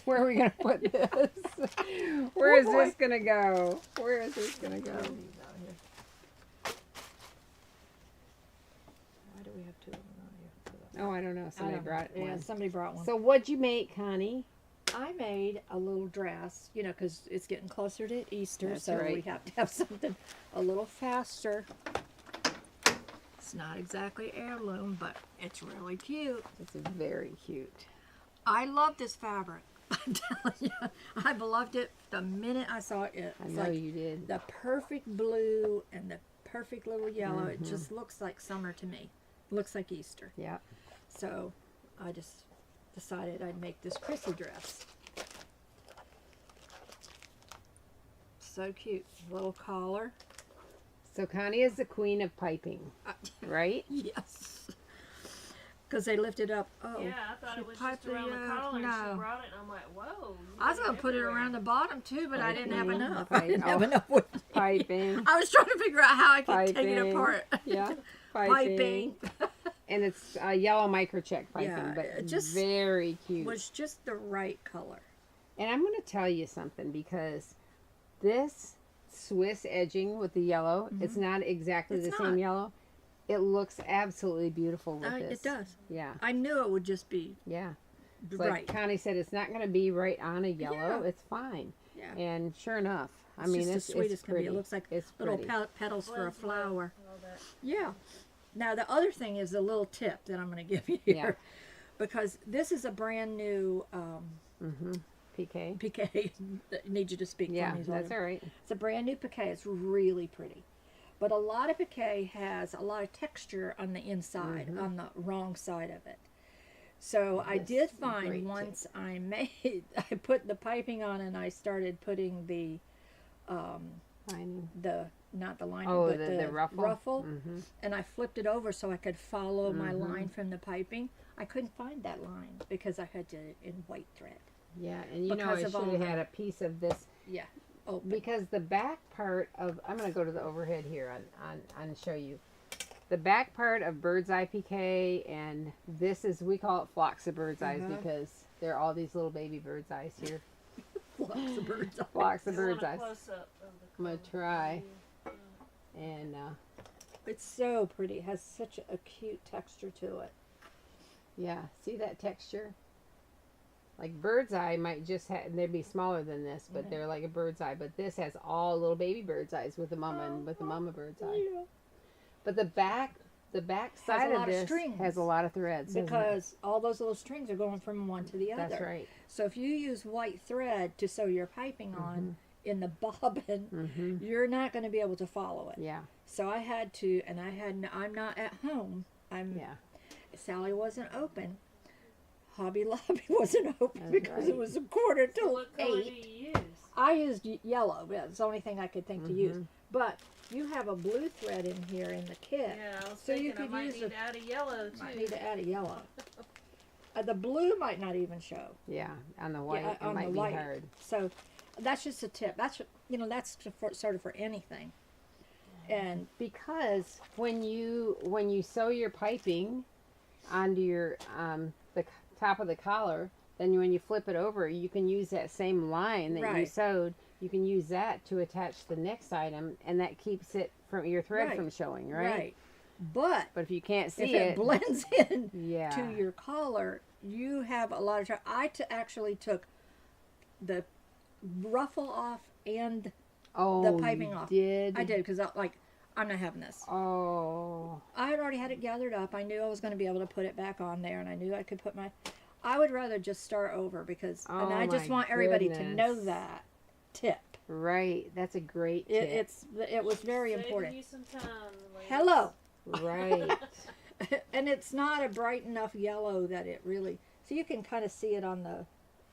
Speaker 1: where are we going to put this? Where is
Speaker 2: boy.
Speaker 1: this going to go? Where is this going to go?
Speaker 2: Why do we have two of them out here?
Speaker 1: Oh, I don't know.
Speaker 2: I
Speaker 1: Somebody
Speaker 2: don't know.
Speaker 1: brought
Speaker 2: Yeah,
Speaker 1: one.
Speaker 2: somebody brought one.
Speaker 1: So what'd you make, Connie?
Speaker 2: I made a little dress, you know, because it's getting closer to Easter,
Speaker 1: That's
Speaker 2: so we
Speaker 1: right.
Speaker 2: have to have something a little faster. It's not exactly heirloom, but it's really cute.
Speaker 1: It's very cute.
Speaker 2: I love this fabric. I'm telling you, I loved it the minute I saw it. It's
Speaker 1: I know
Speaker 2: like
Speaker 1: you did.
Speaker 2: the perfect blue and the perfect little yellow. It just looks like summer to me. Looks like Easter.
Speaker 1: Yeah.
Speaker 2: So I just decided I'd make this Chrissy dress. So cute. Little collar.
Speaker 1: So Connie is the queen of piping, right?
Speaker 2: Yes. Because they lifted up. Oh,
Speaker 3: Yeah, I thought
Speaker 2: she
Speaker 3: it was
Speaker 2: piped
Speaker 3: just around the collar and
Speaker 2: no.
Speaker 3: she brought it and I'm like, whoa.
Speaker 2: I was going to put it around the bottom too, but I didn't have
Speaker 1: Piping.
Speaker 2: enough. I didn't have
Speaker 1: Oh.
Speaker 2: enough wood.
Speaker 1: Piping.
Speaker 2: I was trying to figure out how I could take it
Speaker 1: Piping.
Speaker 2: apart.
Speaker 1: Yeah.
Speaker 2: Piping.
Speaker 1: And it's yellow microcheck piping,
Speaker 2: Yeah,
Speaker 1: but
Speaker 2: it just
Speaker 1: very cute.
Speaker 2: was just the right color.
Speaker 1: And I'm going to tell you something, because this Swiss edging with the yellow, it's not exactly
Speaker 2: It's
Speaker 1: the
Speaker 2: not.
Speaker 1: same yellow. It looks absolutely beautiful with this.
Speaker 2: It does.
Speaker 1: Yeah.
Speaker 2: I knew it would just be
Speaker 1: Yeah. It's like
Speaker 2: right.
Speaker 1: Connie said, it's not going to be right on a yellow.
Speaker 2: Yeah.
Speaker 1: It's fine.
Speaker 2: Yeah.
Speaker 1: And sure enough, I
Speaker 2: It's
Speaker 1: mean,
Speaker 2: just
Speaker 1: it's
Speaker 2: the sweetest
Speaker 1: it's
Speaker 2: can be.
Speaker 1: pretty.
Speaker 2: It looks like
Speaker 1: it's
Speaker 2: little
Speaker 1: pretty.
Speaker 2: petals for a
Speaker 3: Blends well,
Speaker 2: flower.
Speaker 3: all that.
Speaker 2: Yeah. Now the other thing is the little tip that I'm going to give you
Speaker 1: Yeah.
Speaker 2: here, because this is a brand new
Speaker 1: PK.
Speaker 2: piquet. I need you to speak
Speaker 1: Yeah,
Speaker 2: for me.
Speaker 1: that's all right.
Speaker 2: It's a brand new piquet. It's really pretty, but a lot of piquet has a lot of texture on the inside, on the wrong side of it. So I
Speaker 1: This
Speaker 2: did
Speaker 1: is a great
Speaker 2: find
Speaker 1: tip.
Speaker 2: once I put the piping on and I started putting the
Speaker 1: Lining.
Speaker 2: not the lining,
Speaker 1: Oh,
Speaker 2: but
Speaker 1: the ruffle? Mhm.
Speaker 2: and I flipped it over so I could follow my line from the piping. I couldn't find that line because I had it in white thread.
Speaker 1: Yeah, and you know,
Speaker 2: Because
Speaker 1: I
Speaker 2: of
Speaker 1: should
Speaker 2: all
Speaker 1: have
Speaker 2: the-
Speaker 1: had a piece of this,
Speaker 2: Yeah. Oh,
Speaker 1: because the back part of, I'm going to go to the overhead here on show you. The back part of bird's eye PK, and this is, we call it flocks of bird's eyes because there are all these little baby bird's eyes here.
Speaker 2: lots of birds.
Speaker 1: Flocks of
Speaker 3: You want
Speaker 1: bird's
Speaker 3: a
Speaker 1: eyes.
Speaker 3: close-up of the
Speaker 1: I'm gonna
Speaker 3: color.
Speaker 1: try. And
Speaker 2: It's so pretty. It has such a cute texture to it.
Speaker 1: yeah, see that texture? Like bird's eye might just have, they'd be smaller than this, but they're like a bird's eye. But this has all little baby bird's eyes with the mama and with the mama bird's eye.
Speaker 2: Yeah.
Speaker 1: But the back side
Speaker 2: a
Speaker 1: of
Speaker 2: lot of
Speaker 1: this
Speaker 2: strings.
Speaker 1: has a lot of threads. doesn't it?
Speaker 2: Because all those little strings are going from one to the other.
Speaker 1: That's right.
Speaker 2: So if you use white thread to sew your piping on in the bobbin, you're not going to be able to follow it.
Speaker 1: Yeah.
Speaker 2: So I had to, and I'm not at home.
Speaker 1: Yeah.
Speaker 2: Sally wasn't open. Hobby Lobby wasn't open
Speaker 1: That's
Speaker 2: because it
Speaker 1: right.
Speaker 2: was a quarter till
Speaker 3: What color do
Speaker 2: 8.
Speaker 3: you use?
Speaker 2: I used yellow. Yeah, it's the only thing I could think to use. But you have a blue thread in here in the kit.
Speaker 3: Yeah, I was
Speaker 2: So you
Speaker 3: thinking I
Speaker 2: could
Speaker 3: might
Speaker 2: use
Speaker 3: need
Speaker 2: the-
Speaker 3: to add a yellow
Speaker 2: Might
Speaker 3: too.
Speaker 2: need to add a yellow. The blue might not even show.
Speaker 1: Yeah. On the white,
Speaker 2: Yeah,
Speaker 1: it
Speaker 2: on
Speaker 1: might
Speaker 2: the
Speaker 1: be
Speaker 2: white.
Speaker 1: hard.
Speaker 2: So that's just a tip. That's that's sort of for anything. And
Speaker 1: Because when you sew your piping onto your the top of the collar, then when you flip it over, you can use that same line that you
Speaker 2: Right.
Speaker 1: sewed. You can use that to attach the next item, and that keeps it from your thread
Speaker 2: Right.
Speaker 1: from showing, right?
Speaker 2: But
Speaker 1: But if you can't
Speaker 2: if
Speaker 1: see
Speaker 2: it blends in
Speaker 1: yeah,
Speaker 2: to your collar, you have a lot of trouble. actually took the ruffle off and
Speaker 1: oh,
Speaker 2: the piping
Speaker 1: you
Speaker 2: off.
Speaker 1: Did
Speaker 2: I did because I'm not having this.
Speaker 1: Oh,
Speaker 2: I had already had it gathered up. I knew I was going to be able to put it back on there, and I knew I could put I would rather just start over because, and
Speaker 1: Oh
Speaker 2: I just
Speaker 1: my
Speaker 2: want everybody to know
Speaker 1: goodness.
Speaker 2: that tip.
Speaker 1: right. That's a great tip.
Speaker 2: It was very
Speaker 3: Saving
Speaker 2: important.
Speaker 3: you some time, ladies.
Speaker 2: Hello.
Speaker 1: right.
Speaker 2: And it's not a bright enough yellow that it really. So you can kind of see it on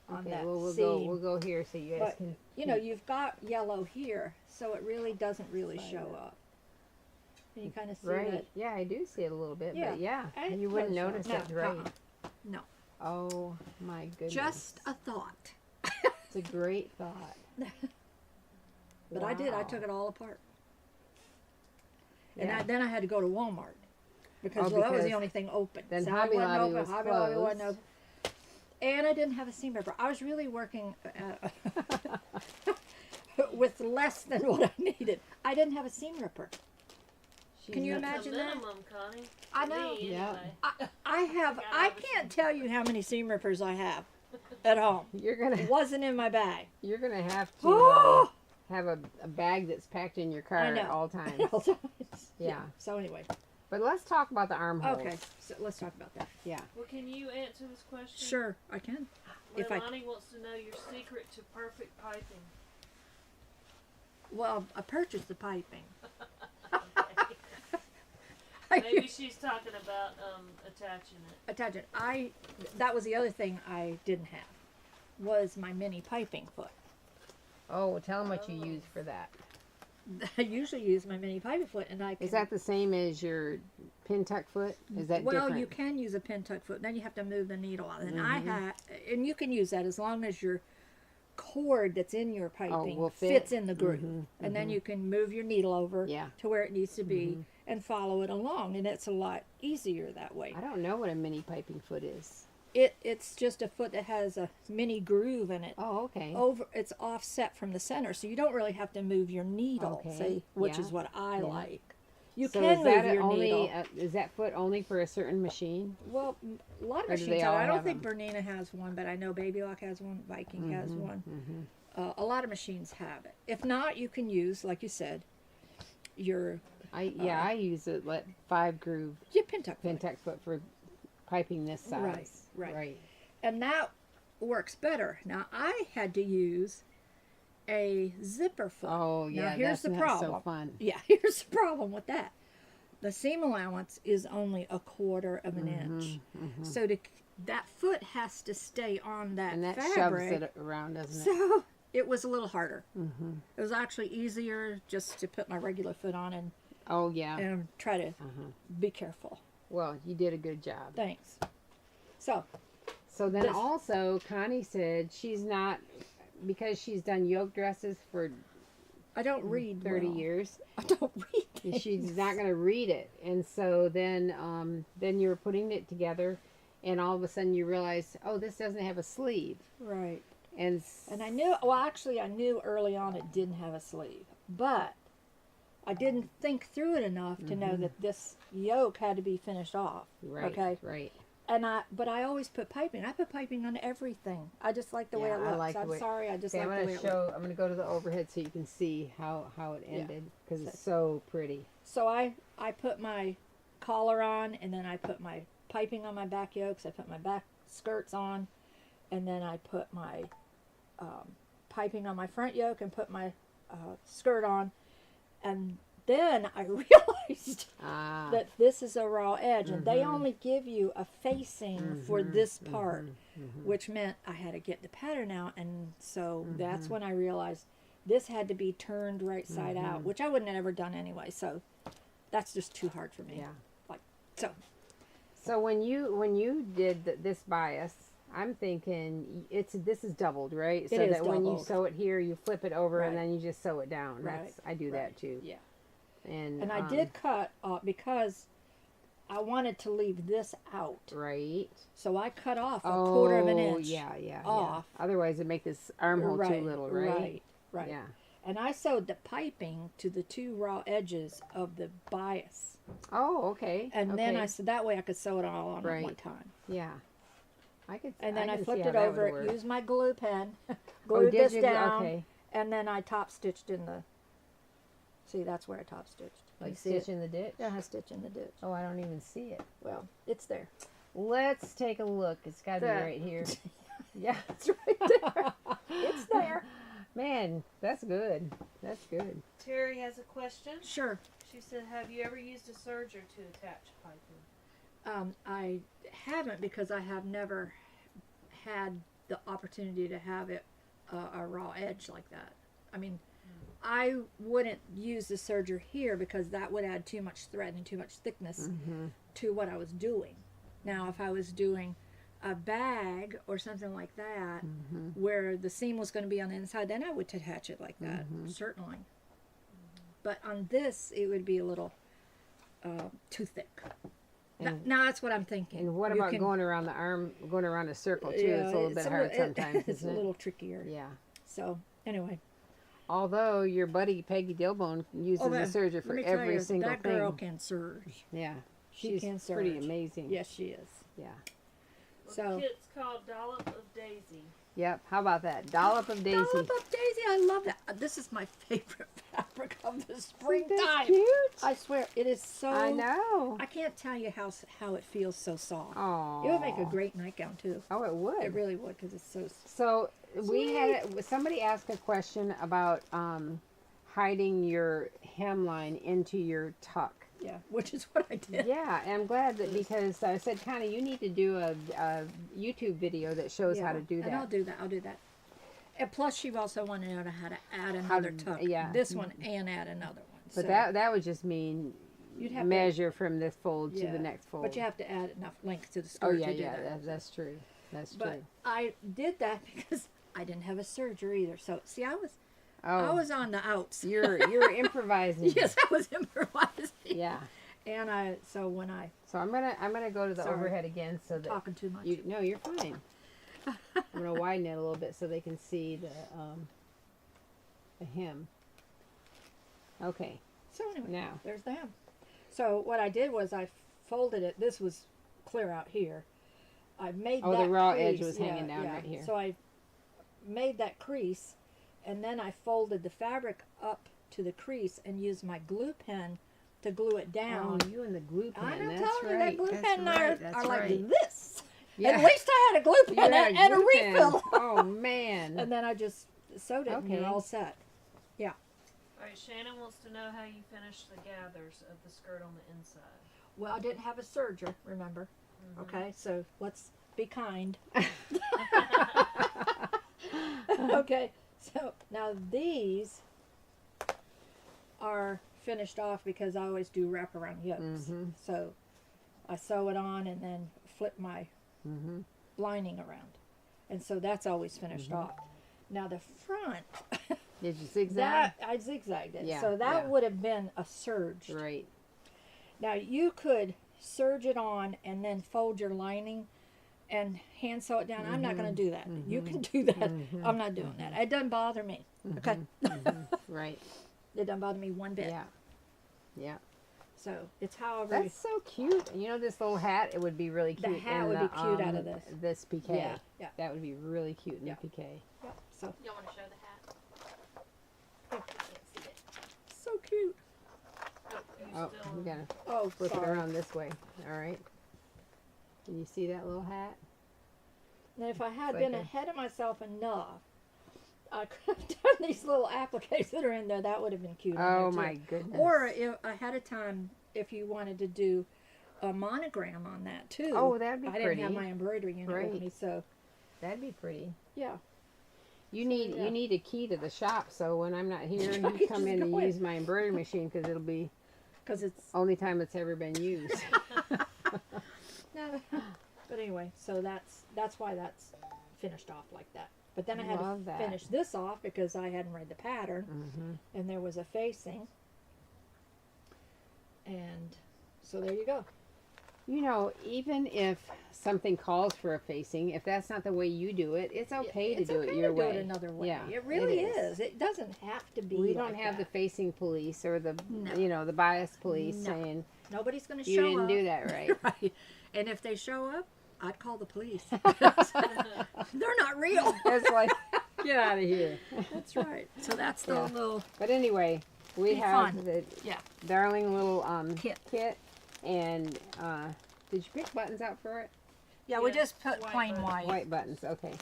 Speaker 1: Okay.
Speaker 2: that
Speaker 1: Well,
Speaker 2: seam.
Speaker 1: we'll go here so you guys
Speaker 2: But,
Speaker 1: can.
Speaker 2: you've got yellow here, so it really doesn't really
Speaker 1: Slide
Speaker 2: show
Speaker 1: it.
Speaker 2: up. Can you kind of see
Speaker 1: Right.
Speaker 2: it?
Speaker 1: Yeah, I do see it a little bit,
Speaker 2: Yeah.
Speaker 1: but yeah,
Speaker 2: And
Speaker 1: you wouldn't
Speaker 2: close
Speaker 1: notice
Speaker 2: up.
Speaker 1: it,
Speaker 2: No,
Speaker 1: right?
Speaker 2: No.
Speaker 1: Oh my goodness.
Speaker 2: Just a thought.
Speaker 1: It's a great thought.
Speaker 2: But I did. I
Speaker 1: Wow.
Speaker 2: took it all apart. And
Speaker 1: Yeah.
Speaker 2: then I had to go to Walmart because,
Speaker 1: Oh,
Speaker 2: that was the
Speaker 1: because
Speaker 2: only thing open.
Speaker 1: then
Speaker 2: Sally
Speaker 1: Hobby
Speaker 2: wasn't
Speaker 1: Lobby
Speaker 2: open,
Speaker 1: was
Speaker 2: Hobby Lobby wasn't
Speaker 1: closed.
Speaker 2: open. And I didn't have a seam ripper. I was really working with less than what I needed. I didn't have a seam ripper. Can you
Speaker 1: She's-
Speaker 2: imagine
Speaker 3: the
Speaker 2: that?
Speaker 3: minimum, Connie.
Speaker 2: I
Speaker 3: For
Speaker 2: know.
Speaker 3: me,
Speaker 1: Yeah.
Speaker 3: anyway.
Speaker 2: I can't tell you how many seam rippers I have at home.
Speaker 1: You're
Speaker 2: It
Speaker 1: gonna
Speaker 2: wasn't in my bag.
Speaker 1: you're gonna have to
Speaker 2: Oh!
Speaker 1: have a bag that's packed in your car
Speaker 2: I know.
Speaker 1: at all times.
Speaker 2: At all times.
Speaker 1: Yeah.
Speaker 2: So anyway,
Speaker 1: But let's talk about the armholes.
Speaker 2: Okay, so let's talk about that.
Speaker 1: Yeah.
Speaker 3: Well, can you answer this question?
Speaker 2: Sure, I can. If I
Speaker 3: Leilani wants to know your secret to perfect piping.
Speaker 2: well, I purchased the piping.
Speaker 3: Maybe she's talking about attaching it.
Speaker 2: Attach it. That was the other thing I didn't have, was my mini piping foot.
Speaker 1: Oh, tell them what you use for that.
Speaker 2: I usually use my mini piping foot, and I can,
Speaker 1: Is that the same as your pin tuck foot? Is that
Speaker 2: well,
Speaker 1: different?
Speaker 2: you can use a pin tuck foot. Then you have to move the needle out. And
Speaker 1: Mhm.
Speaker 2: and you can use that as long as your cord that's in your piping
Speaker 1: will fit.
Speaker 2: fits in the groove,
Speaker 1: Mhm,
Speaker 2: and then you can move your needle over
Speaker 1: Yeah.
Speaker 2: to where it needs to be and follow it along, and it's a lot easier that way.
Speaker 1: I don't know what a mini piping foot is.
Speaker 2: It's just a foot that has a mini groove in it.
Speaker 1: Oh, okay.
Speaker 2: It's offset from the center, so you don't really have to move your needle,
Speaker 1: Okay,
Speaker 2: see, which
Speaker 1: yeah,
Speaker 2: is what I
Speaker 1: yeah.
Speaker 2: like. You
Speaker 1: So
Speaker 2: can
Speaker 1: is
Speaker 2: move
Speaker 1: that
Speaker 2: your
Speaker 1: only,
Speaker 2: needle.
Speaker 1: is that foot only for a certain machine?
Speaker 2: Well, a lot of
Speaker 1: Or do
Speaker 2: machines
Speaker 1: they
Speaker 2: have.
Speaker 1: all
Speaker 2: I don't
Speaker 1: have
Speaker 2: think
Speaker 1: them?
Speaker 2: Bernina has one, but I know Baby Lock has one. Viking has one.
Speaker 1: Mm-hmm.
Speaker 2: A lot of machines have it. If not, you can use, like you said, your
Speaker 1: I use it 5 groove
Speaker 2: pin tuck
Speaker 1: pin
Speaker 2: foot.
Speaker 1: tuck foot for piping this size.
Speaker 2: Right. And that works better. Now, I had to use a zipper foot.
Speaker 1: Oh yeah,
Speaker 2: Now, here's the
Speaker 1: that's
Speaker 2: problem.
Speaker 1: so fun.
Speaker 2: Yeah, here's the problem with that. The seam allowance is only 1/4 of an inch. So that foot has to stay on that
Speaker 1: And that
Speaker 2: fabric.
Speaker 1: shoves it around, doesn't it?
Speaker 2: So it was a little harder. It was actually easier just to put my regular foot on
Speaker 1: Oh yeah.
Speaker 2: and try to be careful.
Speaker 1: Well, you did a good job.
Speaker 2: Thanks. So,
Speaker 1: So then
Speaker 2: This-
Speaker 1: also, Connie said she's not, because she's done yoke dresses for
Speaker 2: I don't read
Speaker 1: 30
Speaker 2: well.
Speaker 1: years.
Speaker 2: I don't read things.
Speaker 1: She's not going to read it. And so then you were putting it together, and all of a sudden you realize, oh, this doesn't have a sleeve.
Speaker 2: Right.
Speaker 1: And
Speaker 2: And I knew early on it didn't have a sleeve. But I didn't think through it enough to know that this yoke had to be finished off.
Speaker 1: right,
Speaker 2: Okay.
Speaker 1: right.
Speaker 2: But I always put piping. I put piping on everything. I just like the way it
Speaker 1: Yeah, I
Speaker 2: looks.
Speaker 1: like the
Speaker 2: I'm
Speaker 1: way-
Speaker 2: sorry, I just
Speaker 1: Okay,
Speaker 2: like the way it looks.
Speaker 1: I'm going to go to the overhead so you can see how it ended, because it's so pretty.
Speaker 2: So I put my collar on, and then I put my piping on my back yokes. I put my back skirts on, and then I put my piping on my front yoke and put my skirt on. And then I realized
Speaker 1: Ah,
Speaker 2: that this is a raw edge, and they only give you a facing for this part, which meant I had to get the pattern out, and so that's when I realized this had to be turned right side out, which I wouldn't have ever done anyway. So that's just too hard for me.
Speaker 1: yeah.
Speaker 2: So
Speaker 1: So when you did this bias, I'm thinking this is doubled, right?
Speaker 2: It
Speaker 1: So
Speaker 2: is
Speaker 1: that when you
Speaker 2: doubled.
Speaker 1: sew it here, you flip it over and
Speaker 2: Right.
Speaker 1: then you just sew it down.
Speaker 2: Right,
Speaker 1: I do that
Speaker 2: right.
Speaker 1: too.
Speaker 2: yeah,
Speaker 1: And
Speaker 2: I did cut because I wanted to leave this out,
Speaker 1: right.
Speaker 2: so I cut off a quarter of an
Speaker 1: Oh,
Speaker 2: inch.
Speaker 1: yeah.
Speaker 2: off.
Speaker 1: Otherwise, it make this armhole
Speaker 2: right,
Speaker 1: too little, right?
Speaker 2: right.
Speaker 1: Yeah.
Speaker 2: And I sewed the piping to the 2 raw edges of the bias.
Speaker 1: Oh, okay.
Speaker 2: And then
Speaker 1: okay.
Speaker 2: I said that way I could sew it all on at one
Speaker 1: Right.
Speaker 2: time.
Speaker 1: Yeah. I could.
Speaker 2: And then I
Speaker 1: can
Speaker 2: flipped
Speaker 1: see
Speaker 2: it
Speaker 1: how that
Speaker 2: over,
Speaker 1: would work.
Speaker 2: used my glue pen,
Speaker 1: Oh,
Speaker 2: glued
Speaker 1: did
Speaker 2: this
Speaker 1: you?
Speaker 2: down,
Speaker 1: Okay.
Speaker 2: and then I top stitched in the. See, that's where I top stitched. Can you
Speaker 1: Like
Speaker 2: see it?
Speaker 1: stitch in the ditch.
Speaker 2: Yeah, I stitch in the ditch.
Speaker 1: Oh, I don't even see it.
Speaker 2: Well, it's there.
Speaker 1: Let's take a look. It's got to be
Speaker 2: There.
Speaker 1: right here. Yeah.
Speaker 2: It's right there. It's there.
Speaker 1: Man, that's good. That's good.
Speaker 3: Terry has a question.
Speaker 2: Sure.
Speaker 3: She said, "Have you ever used a serger to attach piping?"
Speaker 2: I haven't, because I have never had the opportunity to have it a raw edge like that. I mean, I wouldn't use the serger here because that would add too much thread and too much thickness to what I was doing. Now, if I was doing a bag or something like that, where the seam was going to be on the inside, then I would attach it like that, certainly. But on this, it would be a little too thick. Now that's what I'm thinking.
Speaker 1: And what
Speaker 2: You
Speaker 1: about
Speaker 2: can-
Speaker 1: going around the arm, going around a circle too?
Speaker 2: Yeah,
Speaker 1: it's a little bit hard sometimes,
Speaker 2: It's
Speaker 1: isn't
Speaker 2: a
Speaker 1: it?
Speaker 2: little trickier.
Speaker 1: Yeah.
Speaker 2: So anyway,
Speaker 1: Although your buddy Peggy Dillbone uses a serger for
Speaker 2: let me tell
Speaker 1: every
Speaker 2: you,
Speaker 1: single
Speaker 2: that
Speaker 1: thing.
Speaker 2: girl can serge.
Speaker 1: Yeah.
Speaker 2: She
Speaker 1: She's
Speaker 2: can
Speaker 1: pretty
Speaker 2: serge.
Speaker 1: amazing.
Speaker 2: Yes, she is.
Speaker 1: Yeah.
Speaker 3: Well,
Speaker 2: So-
Speaker 3: the kit's called Dollop of Daisy.
Speaker 1: Yep. How about that? Dollop of daisy.
Speaker 2: Dollop of daisy. I love that. This is my favorite fabric of the
Speaker 1: Isn't
Speaker 2: springtime.
Speaker 1: that cute?
Speaker 2: I swear, it is so.
Speaker 1: I know.
Speaker 2: I can't tell you how it feels so soft.
Speaker 1: Oh.
Speaker 2: It would make a great nightgown too.
Speaker 1: Oh, it would.
Speaker 2: It really would because it's so.
Speaker 1: So we had somebody asked a question about hiding your hemline into your tuck.
Speaker 2: Yeah, which is what I did.
Speaker 1: Yeah, and I'm glad that because I said, Connie, you need to do a YouTube video that shows how to do that.
Speaker 2: And I'll do that. I'll do that. And plus, she also wanted to know how to add another tuck.
Speaker 1: yeah.
Speaker 2: This one and add another one.
Speaker 1: But
Speaker 2: So
Speaker 1: that would just mean
Speaker 2: you'd have
Speaker 1: measure from this fold to
Speaker 2: yeah,
Speaker 1: the next fold.
Speaker 2: But you have to add enough length to the skirt
Speaker 1: oh yeah,
Speaker 2: to do
Speaker 1: yeah,
Speaker 2: that.
Speaker 1: that's true. That's
Speaker 2: But
Speaker 1: true.
Speaker 2: I did that because I didn't have a serger either. So see, I
Speaker 1: Oh,
Speaker 2: was on the outs.
Speaker 1: you're improvising.
Speaker 2: Yes, I was improvising.
Speaker 1: Yeah.
Speaker 2: And so when I
Speaker 1: So I'm gonna go to the
Speaker 2: Sorry.
Speaker 1: overhead again so that
Speaker 2: talking too much.
Speaker 1: no, you're fine. I'm gonna widen it a little bit so they can see the hem. Okay.
Speaker 2: So anyway,
Speaker 1: Now.
Speaker 2: there's the hem. So what I did was I folded it. This was clear out here. I made
Speaker 1: Oh,
Speaker 2: that
Speaker 1: the raw
Speaker 2: crease.
Speaker 1: edge was hanging down right here.
Speaker 2: So I made that crease, and then I folded the fabric up to the crease and used my glue pen to glue it down.
Speaker 1: Oh, you and the glue pen.
Speaker 2: I'm
Speaker 1: That's
Speaker 2: telling you,
Speaker 1: right.
Speaker 2: that glue
Speaker 1: That's
Speaker 2: pen and I
Speaker 1: right. That's
Speaker 2: are like
Speaker 1: right.
Speaker 2: this.
Speaker 1: Yeah.
Speaker 2: At least I had a glue
Speaker 1: You
Speaker 2: pen
Speaker 1: had
Speaker 2: and a
Speaker 1: glue pen.
Speaker 2: refill.
Speaker 1: Oh man.
Speaker 2: And then I just sewed it and you're
Speaker 1: Okay.
Speaker 2: all set.
Speaker 3: All right, Shannon wants to know how you finished the gathers of the skirt on the inside.
Speaker 2: Well, I didn't have a serger, remember? Okay, so let's be kind. Okay, so now these are finished off because I always do wraparound yokes.
Speaker 1: Mhm.
Speaker 2: So I sew it on and then flip my
Speaker 1: Mhm.
Speaker 2: lining around. And so that's always finished off. Now the front,
Speaker 1: Did you zigzag?
Speaker 2: that I zigzagged it.
Speaker 1: Yeah,
Speaker 2: So that
Speaker 1: yeah.
Speaker 2: would have been a serge.
Speaker 1: Right.
Speaker 2: Now you could serge it on and then fold your lining and hand sew it down. I'm not going to do that. You can do that. I'm not doing that. It doesn't bother me. Okay.
Speaker 1: Right.
Speaker 2: It doesn't bother me one bit.
Speaker 1: Yeah. Yeah.
Speaker 2: So it's however.
Speaker 1: That's so cute. You know this little hat? It would be really
Speaker 2: The
Speaker 1: cute.
Speaker 2: hat
Speaker 1: in
Speaker 2: would be cute out of this.
Speaker 1: This piqué.
Speaker 2: Yeah. Yeah.
Speaker 1: That would be really cute in
Speaker 2: Yeah.
Speaker 1: the piqué.
Speaker 2: Yep. So
Speaker 4: You want to show the hat? You can't see it.
Speaker 2: so cute.
Speaker 3: You
Speaker 1: Oh,
Speaker 3: still
Speaker 1: we gotta
Speaker 2: Oh,
Speaker 1: flip it
Speaker 2: sorry.
Speaker 1: around this way. All right. Can you see that little hat?
Speaker 2: Now if I had
Speaker 1: It's
Speaker 2: been
Speaker 1: like a-
Speaker 2: ahead of myself enough, I could have done these little appliques that are in there. That would have been cute.
Speaker 1: Oh
Speaker 2: on there,
Speaker 1: my
Speaker 2: too.
Speaker 1: goodness.
Speaker 2: Or if ahead of time, if you wanted to do a monogram on that too.
Speaker 1: Oh, that'd be
Speaker 2: I
Speaker 1: pretty.
Speaker 2: didn't have my embroidery unit
Speaker 1: Right.
Speaker 2: with me, so
Speaker 1: That'd be pretty.
Speaker 2: yeah.
Speaker 1: You need
Speaker 2: yeah.
Speaker 1: you need a key to the shop so when I'm not here,
Speaker 2: I
Speaker 1: you
Speaker 2: can
Speaker 1: come
Speaker 2: just
Speaker 1: in and
Speaker 2: go in.
Speaker 1: use my embroidery machine because it'll be
Speaker 2: Because it's
Speaker 1: only time it's ever been used.
Speaker 2: no. But anyway, so that's why that's finished off like that. But then I had
Speaker 1: Love
Speaker 2: to
Speaker 1: that.
Speaker 2: finish this off because I hadn't read the pattern,
Speaker 1: Mm-hmm.
Speaker 2: and there was a facing, and so there you go.
Speaker 1: You know, even if something calls for a facing, if that's not the way you do it, it's okay to
Speaker 2: It's
Speaker 1: do
Speaker 2: okay
Speaker 1: it your
Speaker 2: to
Speaker 1: way.
Speaker 2: do it another way.
Speaker 1: Yeah,
Speaker 2: It really
Speaker 1: it is.
Speaker 2: is. It doesn't have to be.
Speaker 1: We don't
Speaker 2: like
Speaker 1: have the
Speaker 2: that.
Speaker 1: facing police or the
Speaker 2: No.
Speaker 1: you know the bias police
Speaker 2: No.
Speaker 1: saying
Speaker 2: Nobody's going to show
Speaker 1: you didn't
Speaker 2: up.
Speaker 1: do that right.
Speaker 2: Right. And if they show up, I'd call the police. They're not real.
Speaker 1: It's like get out of here.
Speaker 2: That's right. So that's the
Speaker 1: Yeah.
Speaker 2: little
Speaker 1: But anyway, we
Speaker 2: Be
Speaker 1: have
Speaker 2: fun.
Speaker 1: the
Speaker 2: Yeah.
Speaker 1: darling little
Speaker 2: Kit.
Speaker 1: and did you pick buttons out for it?
Speaker 2: Yeah, we
Speaker 3: Yeah,
Speaker 2: just put
Speaker 3: white
Speaker 2: plain
Speaker 3: buttons.
Speaker 2: white.
Speaker 1: White buttons, okay.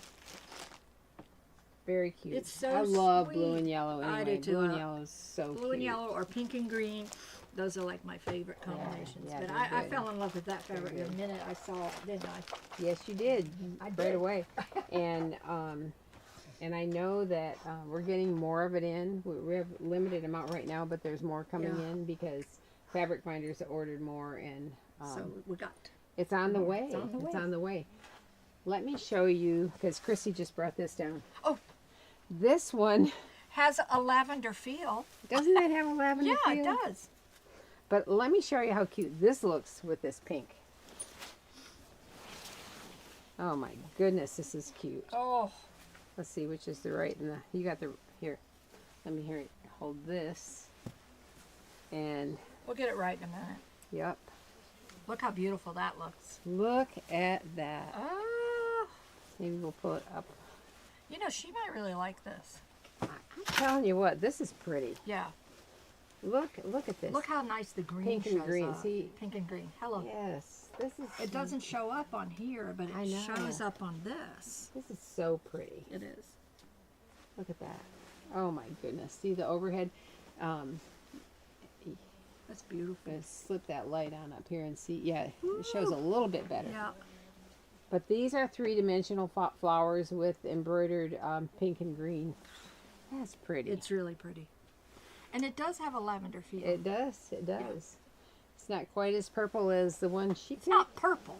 Speaker 1: Very cute.
Speaker 2: It's so
Speaker 1: I love blue
Speaker 2: sweet.
Speaker 1: and yellow anyway.
Speaker 2: I do too.
Speaker 1: Blue and yellow is so
Speaker 2: Blue
Speaker 1: cute.
Speaker 2: and yellow or pink and green. Those are like my favorite combinations.
Speaker 1: yeah,
Speaker 2: but
Speaker 1: they're
Speaker 2: I
Speaker 1: good.
Speaker 2: fell in love with that fabric the
Speaker 1: good.
Speaker 2: minute I saw it, didn't I?
Speaker 1: Yes, you did.
Speaker 2: I
Speaker 1: Right
Speaker 2: did.
Speaker 1: away. And I know that we're getting more of it in. We have limited amount right now, but there's more coming
Speaker 2: Yeah.
Speaker 1: in because fabric finders ordered more, and
Speaker 2: So we got.
Speaker 1: it's on the
Speaker 2: more.
Speaker 1: way.
Speaker 2: It's on the way.
Speaker 1: It's on the way. Let me show you because Chrissy just brought this down.
Speaker 2: Oh.
Speaker 1: This one
Speaker 2: Has a lavender feel.
Speaker 1: doesn't that have a lavender
Speaker 2: Yeah,
Speaker 1: feel?
Speaker 2: it does.
Speaker 1: But let me show you how cute this looks with this pink. Oh my goodness, this is cute.
Speaker 2: Oh,
Speaker 1: Let's see which is the right and the you got the here. Let me hear it. Hold this. And
Speaker 2: we'll get it right in a minute.
Speaker 1: yep.
Speaker 2: Look how beautiful that looks.
Speaker 1: Look at that.
Speaker 2: Oh,
Speaker 1: Maybe we'll pull it up.
Speaker 2: You know, she might really like this.
Speaker 1: I'm telling you what, this is pretty.
Speaker 2: Yeah.
Speaker 1: Look at this.
Speaker 2: Look how nice the green
Speaker 1: Pink and
Speaker 2: shows
Speaker 1: green,
Speaker 2: up.
Speaker 1: see?
Speaker 2: Pink and green. Hello.
Speaker 1: Yes, this is.
Speaker 2: It doesn't show up on here, but
Speaker 1: I
Speaker 2: it
Speaker 1: know.
Speaker 2: shows up on this.
Speaker 1: This is so pretty.
Speaker 2: It is.
Speaker 1: Look at that. Oh my goodness. See the overhead?
Speaker 2: That's beautiful.
Speaker 1: I'm gonna slip that light on up here and see. Yeah, it shows a little bit better.
Speaker 2: Yeah.
Speaker 1: But these are three-dimensional flowers with embroidered pink and green. That's pretty.
Speaker 2: It's really pretty. And it does have a lavender feel.
Speaker 1: It does. It does. Yeah. It's not quite as purple as the one she
Speaker 2: It's not purple.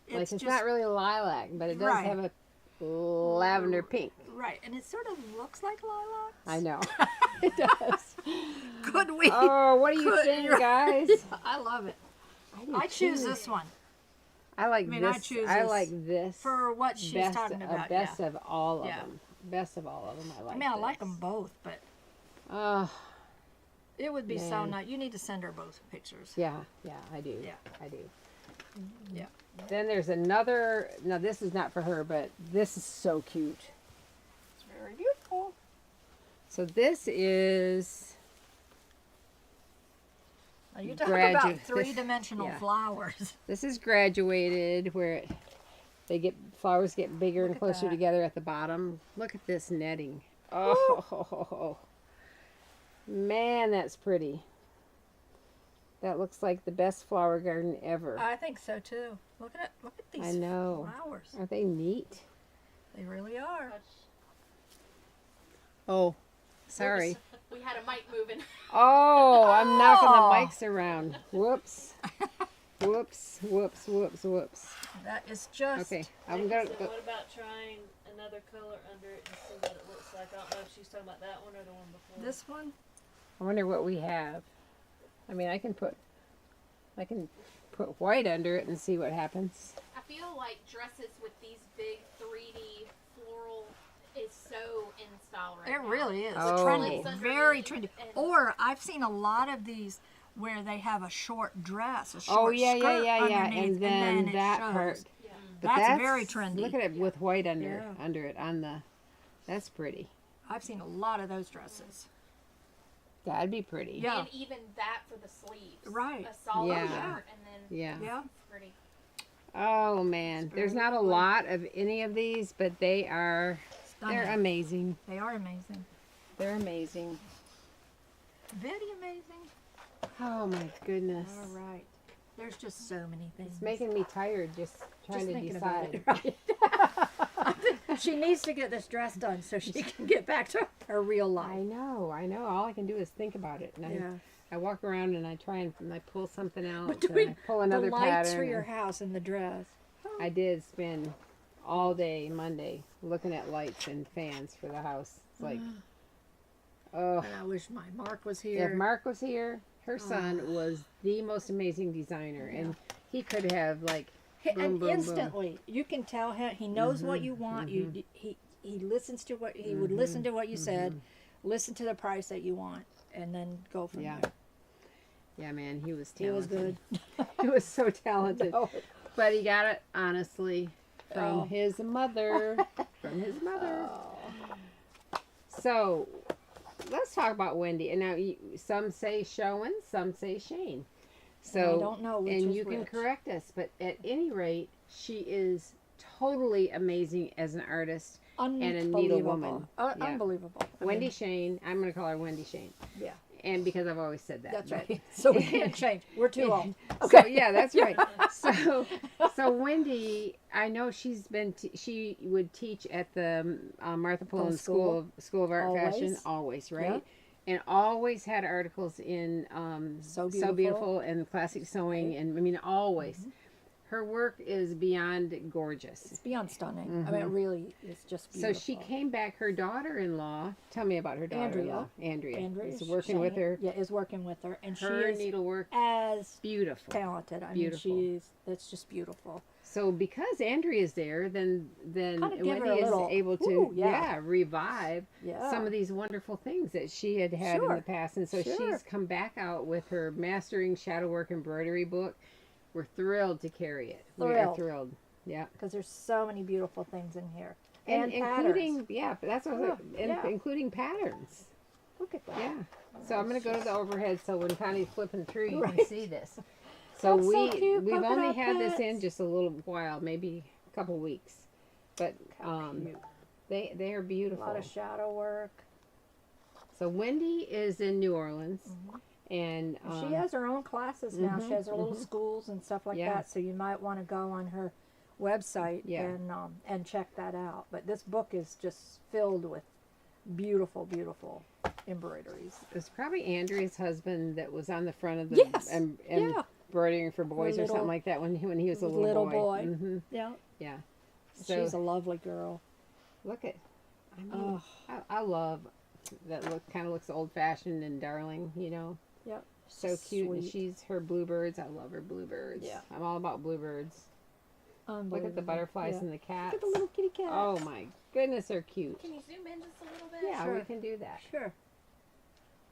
Speaker 1: It's just, not really lilac, but it does have a lavender pink.
Speaker 2: Right, and it sort of looks like lilac.
Speaker 1: I know. It does.
Speaker 2: Could we?
Speaker 1: Oh, what do you think, guys?
Speaker 2: I love it.
Speaker 1: I
Speaker 2: choose this one.
Speaker 1: I like this. I like this.
Speaker 2: For what she's talking about.
Speaker 1: Best of all of them. Best of all of them. I like.
Speaker 2: I mean, I like them both, but. It would be so nice. You need to send her both pictures.
Speaker 1: Yeah, I do.
Speaker 2: Yeah,
Speaker 1: I do.
Speaker 2: Yeah.
Speaker 1: Then there's another. Now this is not for her, but this is so cute.
Speaker 2: It's very beautiful.
Speaker 1: So this is.
Speaker 2: Now you talk about three-dimensional flowers.
Speaker 1: This is graduated, where flowers get bigger and closer together at the bottom. Look at this netting. Oh, man, that's pretty. That looks like the best flower garden ever.
Speaker 2: I think so too. Look at it. Look at these flowers.
Speaker 1: Aren't they neat?
Speaker 2: They really are.
Speaker 1: Oh, sorry.
Speaker 4: We had a mic moving.
Speaker 1: Oh, I'm knocking the mics around. Whoops. Whoops.
Speaker 2: That is just...
Speaker 1: Okay, I'm going
Speaker 3: So
Speaker 1: to...
Speaker 3: what about trying another color under it and see what it looks like? I don't know if she's talking about that one or the one before.
Speaker 2: This one?
Speaker 1: I wonder what we have. I mean, I can put white under it and see what happens.
Speaker 4: I feel like dresses with these big 3D floral is so in style right now.
Speaker 2: It really is.
Speaker 1: Oh.
Speaker 2: Trendy. Very trendy. Or I've seen a lot of these where they have a short dress, a short skirt underneath,
Speaker 1: and then that
Speaker 2: shows.
Speaker 1: part.
Speaker 3: Yeah.
Speaker 1: But
Speaker 2: That's very trendy.
Speaker 1: Look at it with white under it on the. That's pretty.
Speaker 2: I've seen a lot of those dresses.
Speaker 1: That'd be pretty.
Speaker 2: Yeah.
Speaker 4: And even that for the sleeves.
Speaker 2: Right.
Speaker 4: A solid
Speaker 1: Yeah.
Speaker 4: shirt and then
Speaker 1: Yeah.
Speaker 4: pretty.
Speaker 1: Oh man, there's not a lot of any of these, but they're amazing.
Speaker 2: They are amazing.
Speaker 1: They're amazing.
Speaker 2: Very amazing.
Speaker 1: Oh my goodness.
Speaker 2: All right. There's just so many things.
Speaker 1: It's making me tired just trying to
Speaker 2: thinking about
Speaker 1: decide.
Speaker 2: it, right? She needs to get this dress done so she can get back to her real life.
Speaker 1: I know. All I can do is think about it. And I walk around and I try and I pull something out.
Speaker 2: Between
Speaker 1: I pull another
Speaker 2: the lights
Speaker 1: pattern.
Speaker 2: for your house and the dress.
Speaker 1: I did spend all day Monday looking at lights and fans for the house. It's like, oh.
Speaker 2: And I wish my Mark was here.
Speaker 1: If Mark was here, her son was the most amazing designer, and he could have like boom, boom,
Speaker 2: instantly, you can tell him he knows what you want. He listens to what he would listen to what you said, listen to the price that you want, and then go from there.
Speaker 1: Yeah, man, he was talented.
Speaker 2: He was good.
Speaker 1: He was so talented.
Speaker 2: No.
Speaker 1: But he got it honestly from his mother. From his mother. So let's talk about Wendy. And now some say Showen, some say Shane. So
Speaker 2: I don't know which
Speaker 1: and
Speaker 2: is
Speaker 1: you can
Speaker 2: which.
Speaker 1: correct us, but at any rate, she is totally amazing as an artist and a needlewoman.
Speaker 2: Unbelievable.
Speaker 1: Wendy Shane. I'm going to call her Wendy Shane.
Speaker 2: Yeah.
Speaker 1: And because I've always said that.
Speaker 2: That's
Speaker 1: but-
Speaker 2: right. So we can't change. We're too old.
Speaker 1: So yeah, that's right. So Wendy, I know she would teach at the Martha Pullen School of Art
Speaker 2: Always.
Speaker 1: Fashion, always, right?
Speaker 2: Yep.
Speaker 1: And always had articles in
Speaker 2: So
Speaker 1: So
Speaker 2: Beautiful.
Speaker 1: Beautiful and Classic Sewing, and I mean always. Her work is beyond gorgeous.
Speaker 2: It's beyond stunning. I mean, it really is just beautiful.
Speaker 1: So she came back. Her daughter-in-law. Tell me about her daughter-in-law. Andrea is working with her.
Speaker 2: Yeah, is working with her, and
Speaker 1: Her
Speaker 2: she is
Speaker 1: needlework,
Speaker 2: as
Speaker 1: beautiful.
Speaker 2: talented. I
Speaker 1: Beautiful.
Speaker 2: mean, that's just beautiful.
Speaker 1: So because Andrea's there, then
Speaker 2: Kinda give her
Speaker 1: Wendy
Speaker 2: a
Speaker 1: is
Speaker 2: little,
Speaker 1: able to
Speaker 2: ooh, yeah.
Speaker 1: revive
Speaker 2: Yeah.
Speaker 1: some of these wonderful things that she had in
Speaker 2: Sure.
Speaker 1: the past, and so
Speaker 2: Sure.
Speaker 1: she's come back out with her Mastering Shadow Work Embroidery book. We're thrilled to carry it. We are
Speaker 2: Thrilled.
Speaker 1: thrilled. Yeah.
Speaker 2: Because there's so many beautiful things in here. And
Speaker 1: including
Speaker 2: patterns.
Speaker 1: yeah, but that's what I was
Speaker 2: yeah.
Speaker 1: including patterns.
Speaker 2: Look at that.
Speaker 1: Yeah. So I'm gonna go to the overhead so when Connie's flipping through, you can
Speaker 2: Right.
Speaker 1: see this. So
Speaker 2: That's so cute,
Speaker 1: we've
Speaker 2: polka
Speaker 1: only
Speaker 2: dot
Speaker 1: had this in
Speaker 2: pets.
Speaker 1: just a little while, maybe a couple weeks, but
Speaker 2: Cute.
Speaker 1: they are
Speaker 2: A
Speaker 1: beautiful.
Speaker 2: lot of shadow work.
Speaker 1: So Wendy is in New Orleans, and
Speaker 2: She has her own classes now. She has her little
Speaker 1: mhm.
Speaker 2: schools and stuff like
Speaker 1: Yeah.
Speaker 2: that. So you might want to go on her website
Speaker 1: Yeah.
Speaker 2: and check that out. But this book is just filled with beautiful, beautiful embroideries.
Speaker 1: it was probably Andrea's husband that was on the front of the
Speaker 2: Yes.
Speaker 1: embroidering for boys or
Speaker 2: little-
Speaker 1: something like that when he was a
Speaker 2: little
Speaker 1: little
Speaker 2: boy.
Speaker 1: hmm
Speaker 2: Yeah.
Speaker 1: Yeah. So
Speaker 2: She's a lovely girl.
Speaker 1: look at, I mean,
Speaker 2: Oh,
Speaker 1: I love that look. Kind of looks old fashioned and darling, you know.
Speaker 2: yep.
Speaker 1: So cute, and
Speaker 2: Sweet.
Speaker 1: she's her bluebirds. I love her bluebirds.
Speaker 2: Yeah.
Speaker 1: I'm all about bluebirds. Look at the
Speaker 2: Unbelievable.
Speaker 1: butterflies
Speaker 2: Yeah.
Speaker 1: and the cats.
Speaker 2: Look at the little kitty cats.
Speaker 1: Oh my goodness, they're cute.
Speaker 4: Can you zoom in just a little bit?
Speaker 1: Yeah,
Speaker 2: Sure.
Speaker 1: we can do that.
Speaker 2: Sure.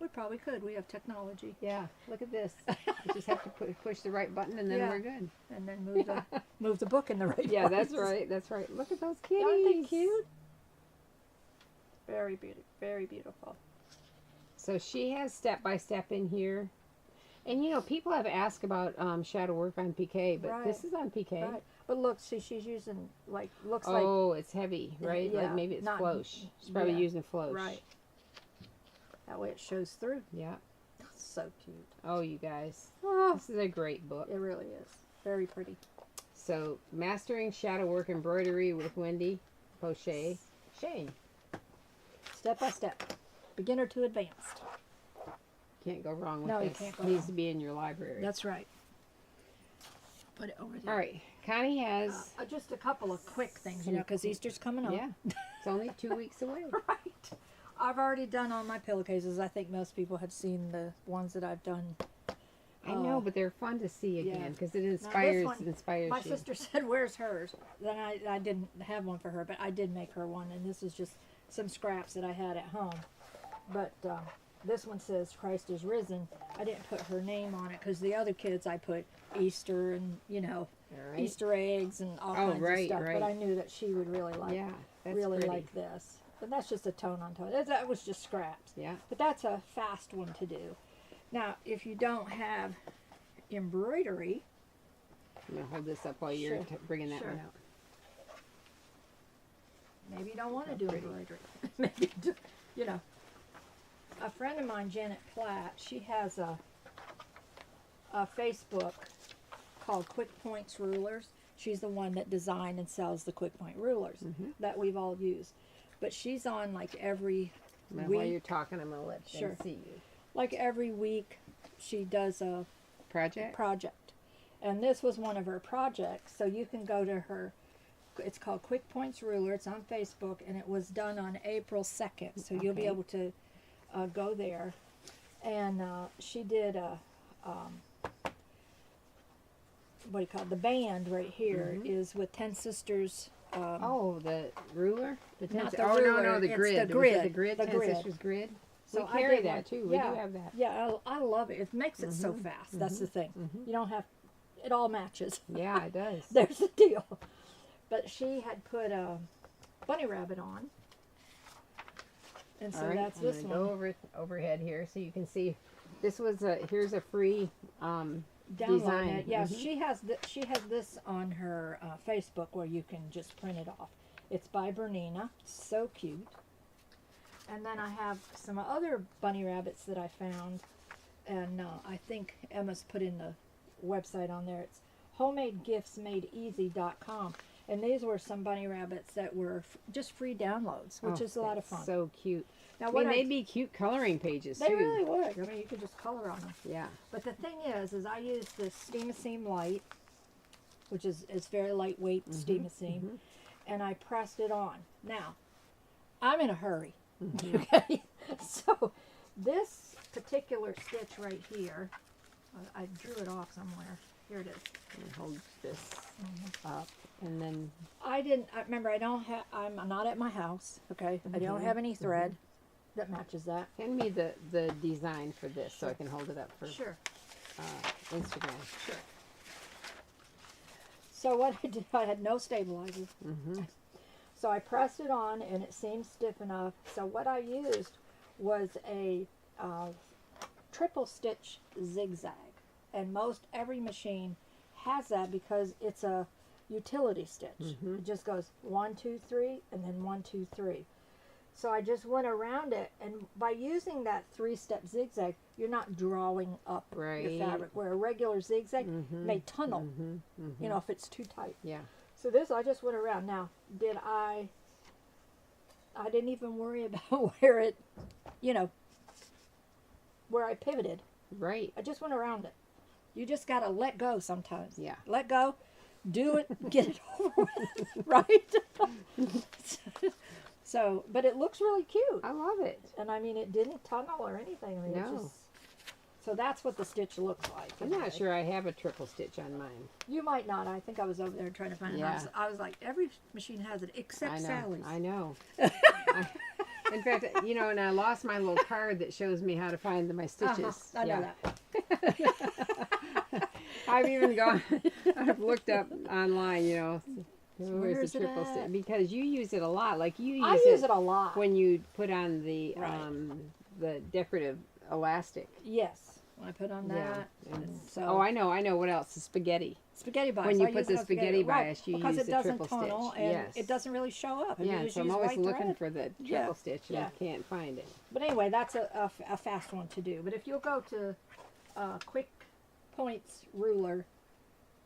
Speaker 2: We probably could. We have technology.
Speaker 1: Yeah, look at this. We just have to push the right button and then
Speaker 2: Yeah.
Speaker 1: we're good.
Speaker 2: And then move the book in the right
Speaker 1: Yeah, that's
Speaker 2: place.
Speaker 1: right. That's right. Look at those kitties.
Speaker 2: Aren't they cute? Very beautiful. Very beautiful.
Speaker 1: So she has step by step in here. And you know, people have asked about shadow work on PK, but
Speaker 2: Right.
Speaker 1: this is on PK.
Speaker 2: Right. But look, see, she's using looks
Speaker 1: Oh, it's heavy, right?
Speaker 2: Yeah,
Speaker 1: Like maybe it's
Speaker 2: not-
Speaker 1: floche. She's probably
Speaker 2: yeah,
Speaker 1: using floche.
Speaker 2: right. That way it shows through.
Speaker 1: Yeah.
Speaker 2: So cute.
Speaker 1: Oh, you guys.
Speaker 2: Oh,
Speaker 1: This is a great book.
Speaker 2: it really is. Very pretty.
Speaker 1: So, Mastering Shadow Work Embroidery with Wendy Pochet. Shane.
Speaker 2: Step by step. Beginner to advanced.
Speaker 1: Can't go wrong with
Speaker 2: No, you
Speaker 1: this.
Speaker 2: can't go
Speaker 1: Needs
Speaker 2: wrong.
Speaker 1: to be in your library.
Speaker 2: That's right. Put it over there.
Speaker 1: All right. Connie has,
Speaker 2: Just a couple of quick things, because Easter's coming up.
Speaker 1: yeah, it's only 2 weeks away.
Speaker 2: Right. I've already done all my pillowcases. I think most people have seen the ones that I've done.
Speaker 1: I know, but they're fun to see
Speaker 2: yeah.
Speaker 1: again because it
Speaker 2: Now this one,
Speaker 1: inspires
Speaker 2: my
Speaker 1: you.
Speaker 2: sister said, "Where's hers?" Then I didn't have one for her, but I did make her one, and this is just some scraps that I had at home. But this one says "Christ is risen." I didn't put her name on it because the other kids I put Easter and
Speaker 1: All right.
Speaker 2: Easter eggs and all
Speaker 1: Oh,
Speaker 2: kinds
Speaker 1: right,
Speaker 2: of stuff.
Speaker 1: right.
Speaker 2: But I knew that she would really like
Speaker 1: Yeah, that's
Speaker 2: really
Speaker 1: pretty.
Speaker 2: like this. But that's just a tone on tone. That was just scraps.
Speaker 1: Yeah.
Speaker 2: But that's a fast one to do. Now, if you don't have embroidery,
Speaker 1: I'm going to hold this up while you're
Speaker 2: Sure,
Speaker 1: bringing that
Speaker 2: sure.
Speaker 1: one out.
Speaker 2: maybe you don't want to
Speaker 1: Oh,
Speaker 2: do
Speaker 1: pretty.
Speaker 2: embroidery. Maybe, a friend of mine, Janet Platt, she has a Facebook called Quick Points Rulers. She's the one that designed and sells the Quick Point rulers that we've all used. But she's on like every
Speaker 1: Now,
Speaker 2: week.
Speaker 1: while you're talking, I'm going to let them
Speaker 2: Sure.
Speaker 1: see you.
Speaker 2: Like every week, she does a
Speaker 1: Project?
Speaker 2: project. And this was one of her projects. So you can go to her, it's called Quick Points Ruler. It's on Facebook, and it was done on April 2nd. So you'll be
Speaker 1: Okay.
Speaker 2: able to go there. And she did what do you call it? The band right here is with 10 Sisters.
Speaker 1: Oh, the ruler? The
Speaker 2: Not
Speaker 1: ten-
Speaker 2: the
Speaker 1: oh,
Speaker 2: ruler,
Speaker 1: no, the
Speaker 2: it's
Speaker 1: grid.
Speaker 2: the
Speaker 1: Was it
Speaker 2: grid,
Speaker 1: the grid?
Speaker 2: the
Speaker 1: 10
Speaker 2: grid.
Speaker 1: Sisters grid?
Speaker 2: So
Speaker 1: We
Speaker 2: I
Speaker 1: carry
Speaker 2: did
Speaker 1: that
Speaker 2: one.
Speaker 1: too. We
Speaker 2: Yeah.
Speaker 1: do have that.
Speaker 2: Yeah, I love it. It makes it so fast. That's the thing. You don't have, it all matches.
Speaker 1: Yeah, it does.
Speaker 2: There's the deal. But she had put a bunny rabbit on. And so
Speaker 1: All right,
Speaker 2: that's
Speaker 1: I'm
Speaker 2: this
Speaker 1: gonna
Speaker 2: one.
Speaker 1: go overhead here so you can see. This was here's a free
Speaker 2: Download
Speaker 1: design.
Speaker 2: it. Yeah,
Speaker 1: Mhm.
Speaker 2: she has this on her Facebook where you can just print it off. It's by Bernina. So cute. And then I have some other bunny rabbits that I found. And I think Emma's put in the website on there. It's homemadegiftsmadeeasy.com. And these were some bunny rabbits that were just free downloads, which
Speaker 1: Oh,
Speaker 2: is a lot of
Speaker 1: that's
Speaker 2: fun.
Speaker 1: So cute.
Speaker 2: Now,
Speaker 1: I
Speaker 2: what
Speaker 1: mean, they'd be cute coloring pages
Speaker 2: they
Speaker 1: too.
Speaker 2: really would. I mean, you could just color on them.
Speaker 1: Yeah.
Speaker 2: But the thing is I use this Steam-A-Seam light, which is very lightweight Steam-A-Seam, and I pressed it on. Now, I'm in a hurry. Okay, so this particular stitch right here, I drew it off somewhere. Here it is.
Speaker 1: And hold this up, and then
Speaker 2: Remember, I don't have. I'm not at my house. Okay, I don't have any thread that matches that.
Speaker 1: send me the design for this so I can hold it up for
Speaker 2: Sure.
Speaker 1: Instagram.
Speaker 2: Sure. So what I did, I had no stabilizers. So I pressed it on, and it seemed stiff enough. So what I used was a triple stitch zigzag, and most every machine has that because it's a utility stitch. It just goes 1, 2, 3, and then 1, 2, 3. So I just went around it, and by using that 3-step zigzag, you're not drawing up your fabric, where a regular zigzag may tunnel, you know, if it's too tight.
Speaker 1: Yeah.
Speaker 2: So this, I just went around. Now, I didn't even worry about where it, you know, where I pivoted.
Speaker 1: Right.
Speaker 2: I just went around it. You just got to let go sometimes.
Speaker 1: Yeah.
Speaker 2: Let go, do it, get it over with, right? So, but it looks really cute.
Speaker 1: I love it.
Speaker 2: And I mean, it didn't tunnel or anything. I mean,
Speaker 1: No.
Speaker 2: it just, so that's what the stitch looks like.
Speaker 1: I'm not sure I have a triple stitch on mine.
Speaker 2: You might not. I think I was over there trying to find it.
Speaker 1: Yeah.
Speaker 2: I was like, every machine has it except Sally's.
Speaker 1: I know. In fact, you know, and I lost my little card that shows me how to find my stitches.
Speaker 2: I know that.
Speaker 1: I've even gone, I've looked up online, you know,
Speaker 2: Where's
Speaker 1: where's the
Speaker 2: it
Speaker 1: triple
Speaker 2: at?
Speaker 1: stitch? Because you use it a lot. Like you
Speaker 2: I
Speaker 1: use
Speaker 2: use it a lot.
Speaker 1: when you put on the
Speaker 2: Right.
Speaker 1: the decorative elastic.
Speaker 2: Yes. When I put on that.
Speaker 1: Yeah.
Speaker 2: And so
Speaker 1: Oh, I know what else? The spaghetti.
Speaker 2: spaghetti bias.
Speaker 1: When you
Speaker 2: I
Speaker 1: put
Speaker 2: use it
Speaker 1: the
Speaker 2: on
Speaker 1: spaghetti
Speaker 2: right,
Speaker 1: bias, you
Speaker 2: because
Speaker 1: use
Speaker 2: it
Speaker 1: the
Speaker 2: doesn't
Speaker 1: triple
Speaker 2: tunnel
Speaker 1: stitch.
Speaker 2: and
Speaker 1: Yes.
Speaker 2: it doesn't really show up. You
Speaker 1: Yeah,
Speaker 2: just
Speaker 1: so I'm
Speaker 2: use
Speaker 1: always
Speaker 2: white
Speaker 1: looking
Speaker 2: thread.
Speaker 1: for the
Speaker 2: Yeah,
Speaker 1: triple stitch and
Speaker 2: yeah.
Speaker 1: I can't find it.
Speaker 2: But anyway, that's a fast one to do. But if you'll go to Quick Points Ruler,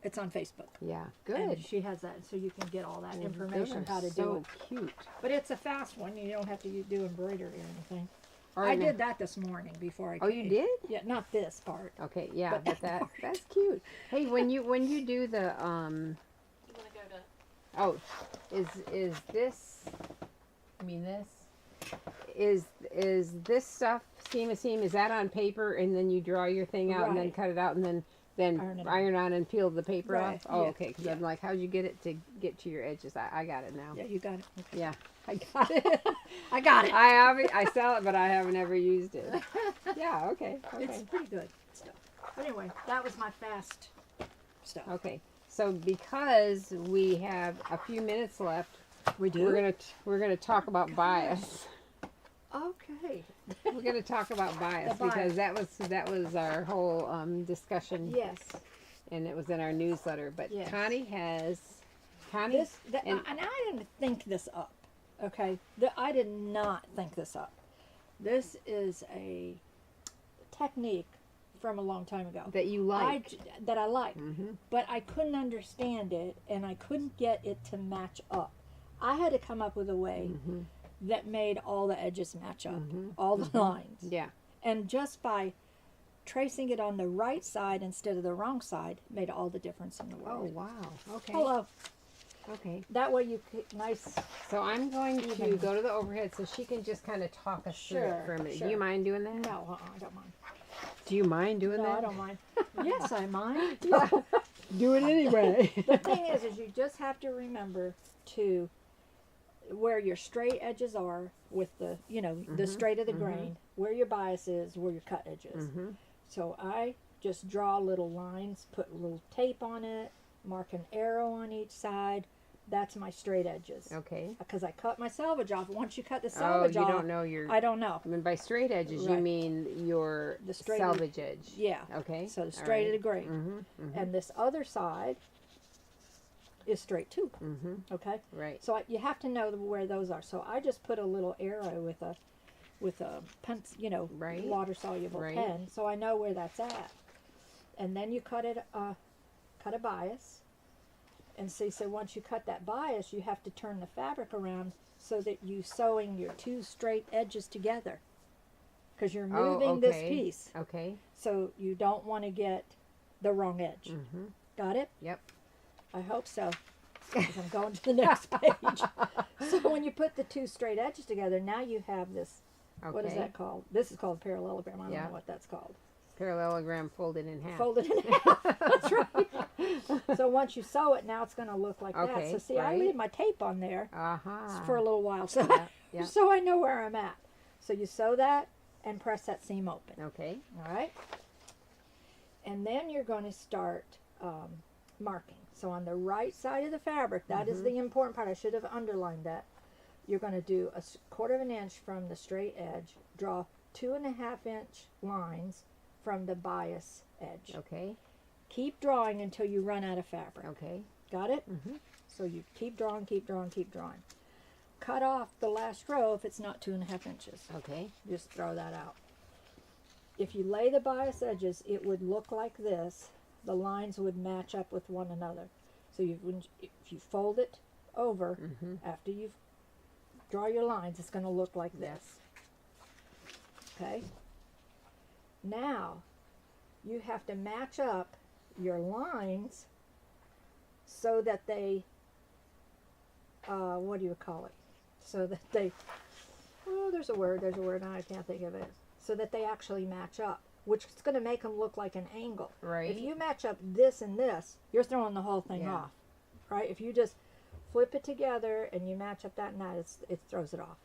Speaker 2: it's on Facebook.
Speaker 1: Yeah,
Speaker 2: And
Speaker 1: good.
Speaker 2: she has that, so you can get all that
Speaker 1: They
Speaker 2: information
Speaker 1: are
Speaker 2: how to do
Speaker 1: so
Speaker 2: it.
Speaker 1: cute.
Speaker 2: But it's a fast one. You don't have to do embroidery or anything.
Speaker 1: Or
Speaker 2: I
Speaker 1: no-
Speaker 2: did that this morning before I
Speaker 1: Oh,
Speaker 2: came.
Speaker 1: you did?
Speaker 2: Yeah, not this part.
Speaker 1: Okay, yeah,
Speaker 2: But
Speaker 1: but
Speaker 2: that part.
Speaker 1: that's cute. Hey, when you do the
Speaker 4: You want to go to?
Speaker 1: oh, is this? I mean this. Is this stuff seam to seam? Is that on paper and then you draw your thing out and then
Speaker 2: Right.
Speaker 1: cut it out and then
Speaker 2: Iron it
Speaker 1: iron on and peel the paper
Speaker 2: Right,
Speaker 1: off? Oh,
Speaker 2: yeah,
Speaker 1: okay. Because
Speaker 2: yeah.
Speaker 1: I'm like, how'd you get it to get to your edges? I got it now.
Speaker 2: Yeah, you got it. Okay.
Speaker 1: Yeah, I got it.
Speaker 2: I got it.
Speaker 1: I sell it, but I haven't ever used it. Yeah. Okay.
Speaker 2: It's pretty good stuff. But anyway, that was my fast stuff.
Speaker 1: Okay. So because we have a few minutes left,
Speaker 2: We do?
Speaker 1: we're gonna talk about bias.
Speaker 2: Okay.
Speaker 1: We're gonna talk about bias
Speaker 2: The bias.
Speaker 1: because that was our whole discussion,
Speaker 2: Yes.
Speaker 1: and it was in our newsletter. But
Speaker 2: Yes.
Speaker 1: Connie and
Speaker 2: I didn't think this up. Okay. I did not think this up. This is a technique from a long time ago.
Speaker 1: that you like.
Speaker 2: That I like.
Speaker 1: Mm-hmm.
Speaker 2: But I couldn't understand it, and I couldn't get it to match up. I had to come up with a way
Speaker 1: Mm-hmm.
Speaker 2: that made all the edges match up,
Speaker 1: Mhm.
Speaker 2: all the lines.
Speaker 1: Yeah.
Speaker 2: And just by tracing it on the right side instead of the wrong side made all the difference in the
Speaker 1: Oh
Speaker 2: world.
Speaker 1: wow. Okay.
Speaker 2: Hello.
Speaker 1: Okay.
Speaker 2: That way you could, nice.
Speaker 1: So I'm going to
Speaker 2: Even.
Speaker 1: go to the overhead so she can just kind of talk us through it
Speaker 2: Sure,
Speaker 1: for a minute.
Speaker 2: sure.
Speaker 1: Do you mind doing that?
Speaker 2: No, I don't mind.
Speaker 1: Do you mind doing
Speaker 2: No,
Speaker 1: that?
Speaker 2: I don't mind. Yes, I mind.
Speaker 1: Yeah. Do it anyway.
Speaker 2: The thing is you just have to remember to where your straight edges are with the, the straight of the grain, where your bias is, where your cut edge is.
Speaker 1: Mm-hmm.
Speaker 2: So I just draw little lines, put a little tape on it, mark an arrow on each side. That's my straight edges.
Speaker 1: Okay.
Speaker 2: Because I cut my selvage off. Once you cut the
Speaker 1: Oh,
Speaker 2: selvage
Speaker 1: you
Speaker 2: off,
Speaker 1: don't know your.
Speaker 2: I don't know.
Speaker 1: I mean, by straight edges, you
Speaker 2: Right.
Speaker 1: mean your
Speaker 2: The straight of the-
Speaker 1: selvage edge.
Speaker 2: Yeah.
Speaker 1: Okay.
Speaker 2: So the straight of the grain.
Speaker 1: Mm-hmm. Mm-hmm.
Speaker 2: And this other side is straight too.
Speaker 1: Mm-hmm.
Speaker 2: Okay.
Speaker 1: Right.
Speaker 2: So you have to know where those are. So I just put a little arrow with a pen,
Speaker 1: Right.
Speaker 2: water soluble
Speaker 1: Right.
Speaker 2: pen, so I know where that's at. And then you cut a bias. And see, so once you cut that bias, you have to turn the fabric around so that you sewing your two straight edges together. Because you're moving this
Speaker 1: okay.
Speaker 2: piece,
Speaker 1: Okay.
Speaker 2: so you don't want to get the wrong edge.
Speaker 1: Mm-hmm.
Speaker 2: Got it?
Speaker 1: Yep.
Speaker 2: I hope so. Because I'm going to the next page. So when you put the two straight edges together, now you have this.
Speaker 1: Okay.
Speaker 2: What is that called? This is called parallelogram. I don't
Speaker 1: Yeah.
Speaker 2: know what that's called.
Speaker 1: Parallelogram folded in half.
Speaker 2: Folded in half. That's right. So once you sew it, now it's going to look like that.
Speaker 1: Okay,
Speaker 2: So see, I
Speaker 1: right.
Speaker 2: leave my tape on there
Speaker 1: Uh-huh.
Speaker 2: for a little while, so
Speaker 1: Yeah, yeah.
Speaker 2: so I know where I'm at. So you sew that and press that seam open.
Speaker 1: Okay.
Speaker 2: All right. And then you're going to start marking. So on the right side of the fabric, that is the important part. I should have underlined that. You're going to do a 1/4 of an inch from the straight edge. Draw 2.5 inch lines from the bias edge.
Speaker 1: Okay.
Speaker 2: Keep drawing until you run out of fabric.
Speaker 1: Okay.
Speaker 2: Got it? So you keep drawing, keep drawing, keep drawing. Cut off the last row if it's not 2.5 inches.
Speaker 1: Okay.
Speaker 2: Just throw that out. If you lay the bias edges, it would look like this. The lines would match up with one another. So if you fold it over after you draw your lines, it's going to look like this. Okay? Now, you have to match up your lines so that they, what do you call it? So that they, oh, there's a word, now I can't think of it. So that they actually match up, which is going to make them look like an angle.
Speaker 1: Right.
Speaker 2: If you match up this and this, you're throwing the whole thing off, right? If you just flip it together and you match up that and that, it throws it off.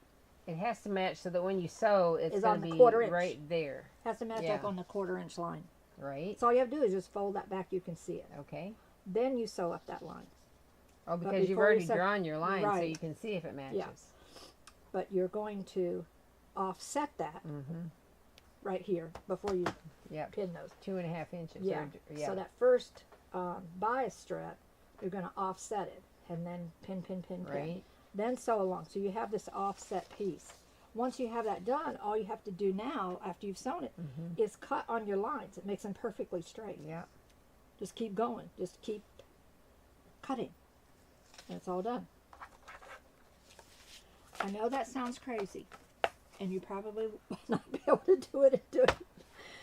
Speaker 1: It has to match so that when you sew, it's
Speaker 2: Is
Speaker 1: going
Speaker 2: on
Speaker 1: to
Speaker 2: the
Speaker 1: be
Speaker 2: 1/4 inch.
Speaker 1: right there.
Speaker 2: Has to match up on the 1/4 inch line.
Speaker 1: Right.
Speaker 2: So all you have to do is just fold that back, you can see it.
Speaker 1: Okay.
Speaker 2: Then you sew up that line.
Speaker 1: Oh,
Speaker 2: But
Speaker 1: because you've
Speaker 2: before you
Speaker 1: already
Speaker 2: sew-
Speaker 1: drawn your line, so
Speaker 2: Right.
Speaker 1: you can see if it matches.
Speaker 2: Yeah. But you're going to offset that right here before you
Speaker 1: Yep.
Speaker 2: pin those.
Speaker 1: 2.5 inches.
Speaker 2: Yeah.
Speaker 1: Or, yeah.
Speaker 2: So that first bias strip, you're going to offset it and then pin, pin, pin, pin.
Speaker 1: Right.
Speaker 2: Then sew along. So you have this offset piece. Once you have that done, all you have to do now, after you've sewn it, is cut on your lines. It makes them perfectly straight.
Speaker 1: Yeah.
Speaker 2: Just keep going. Just keep cutting. And it's all done. I know that sounds crazy. And you probably will not be able to do it and do it.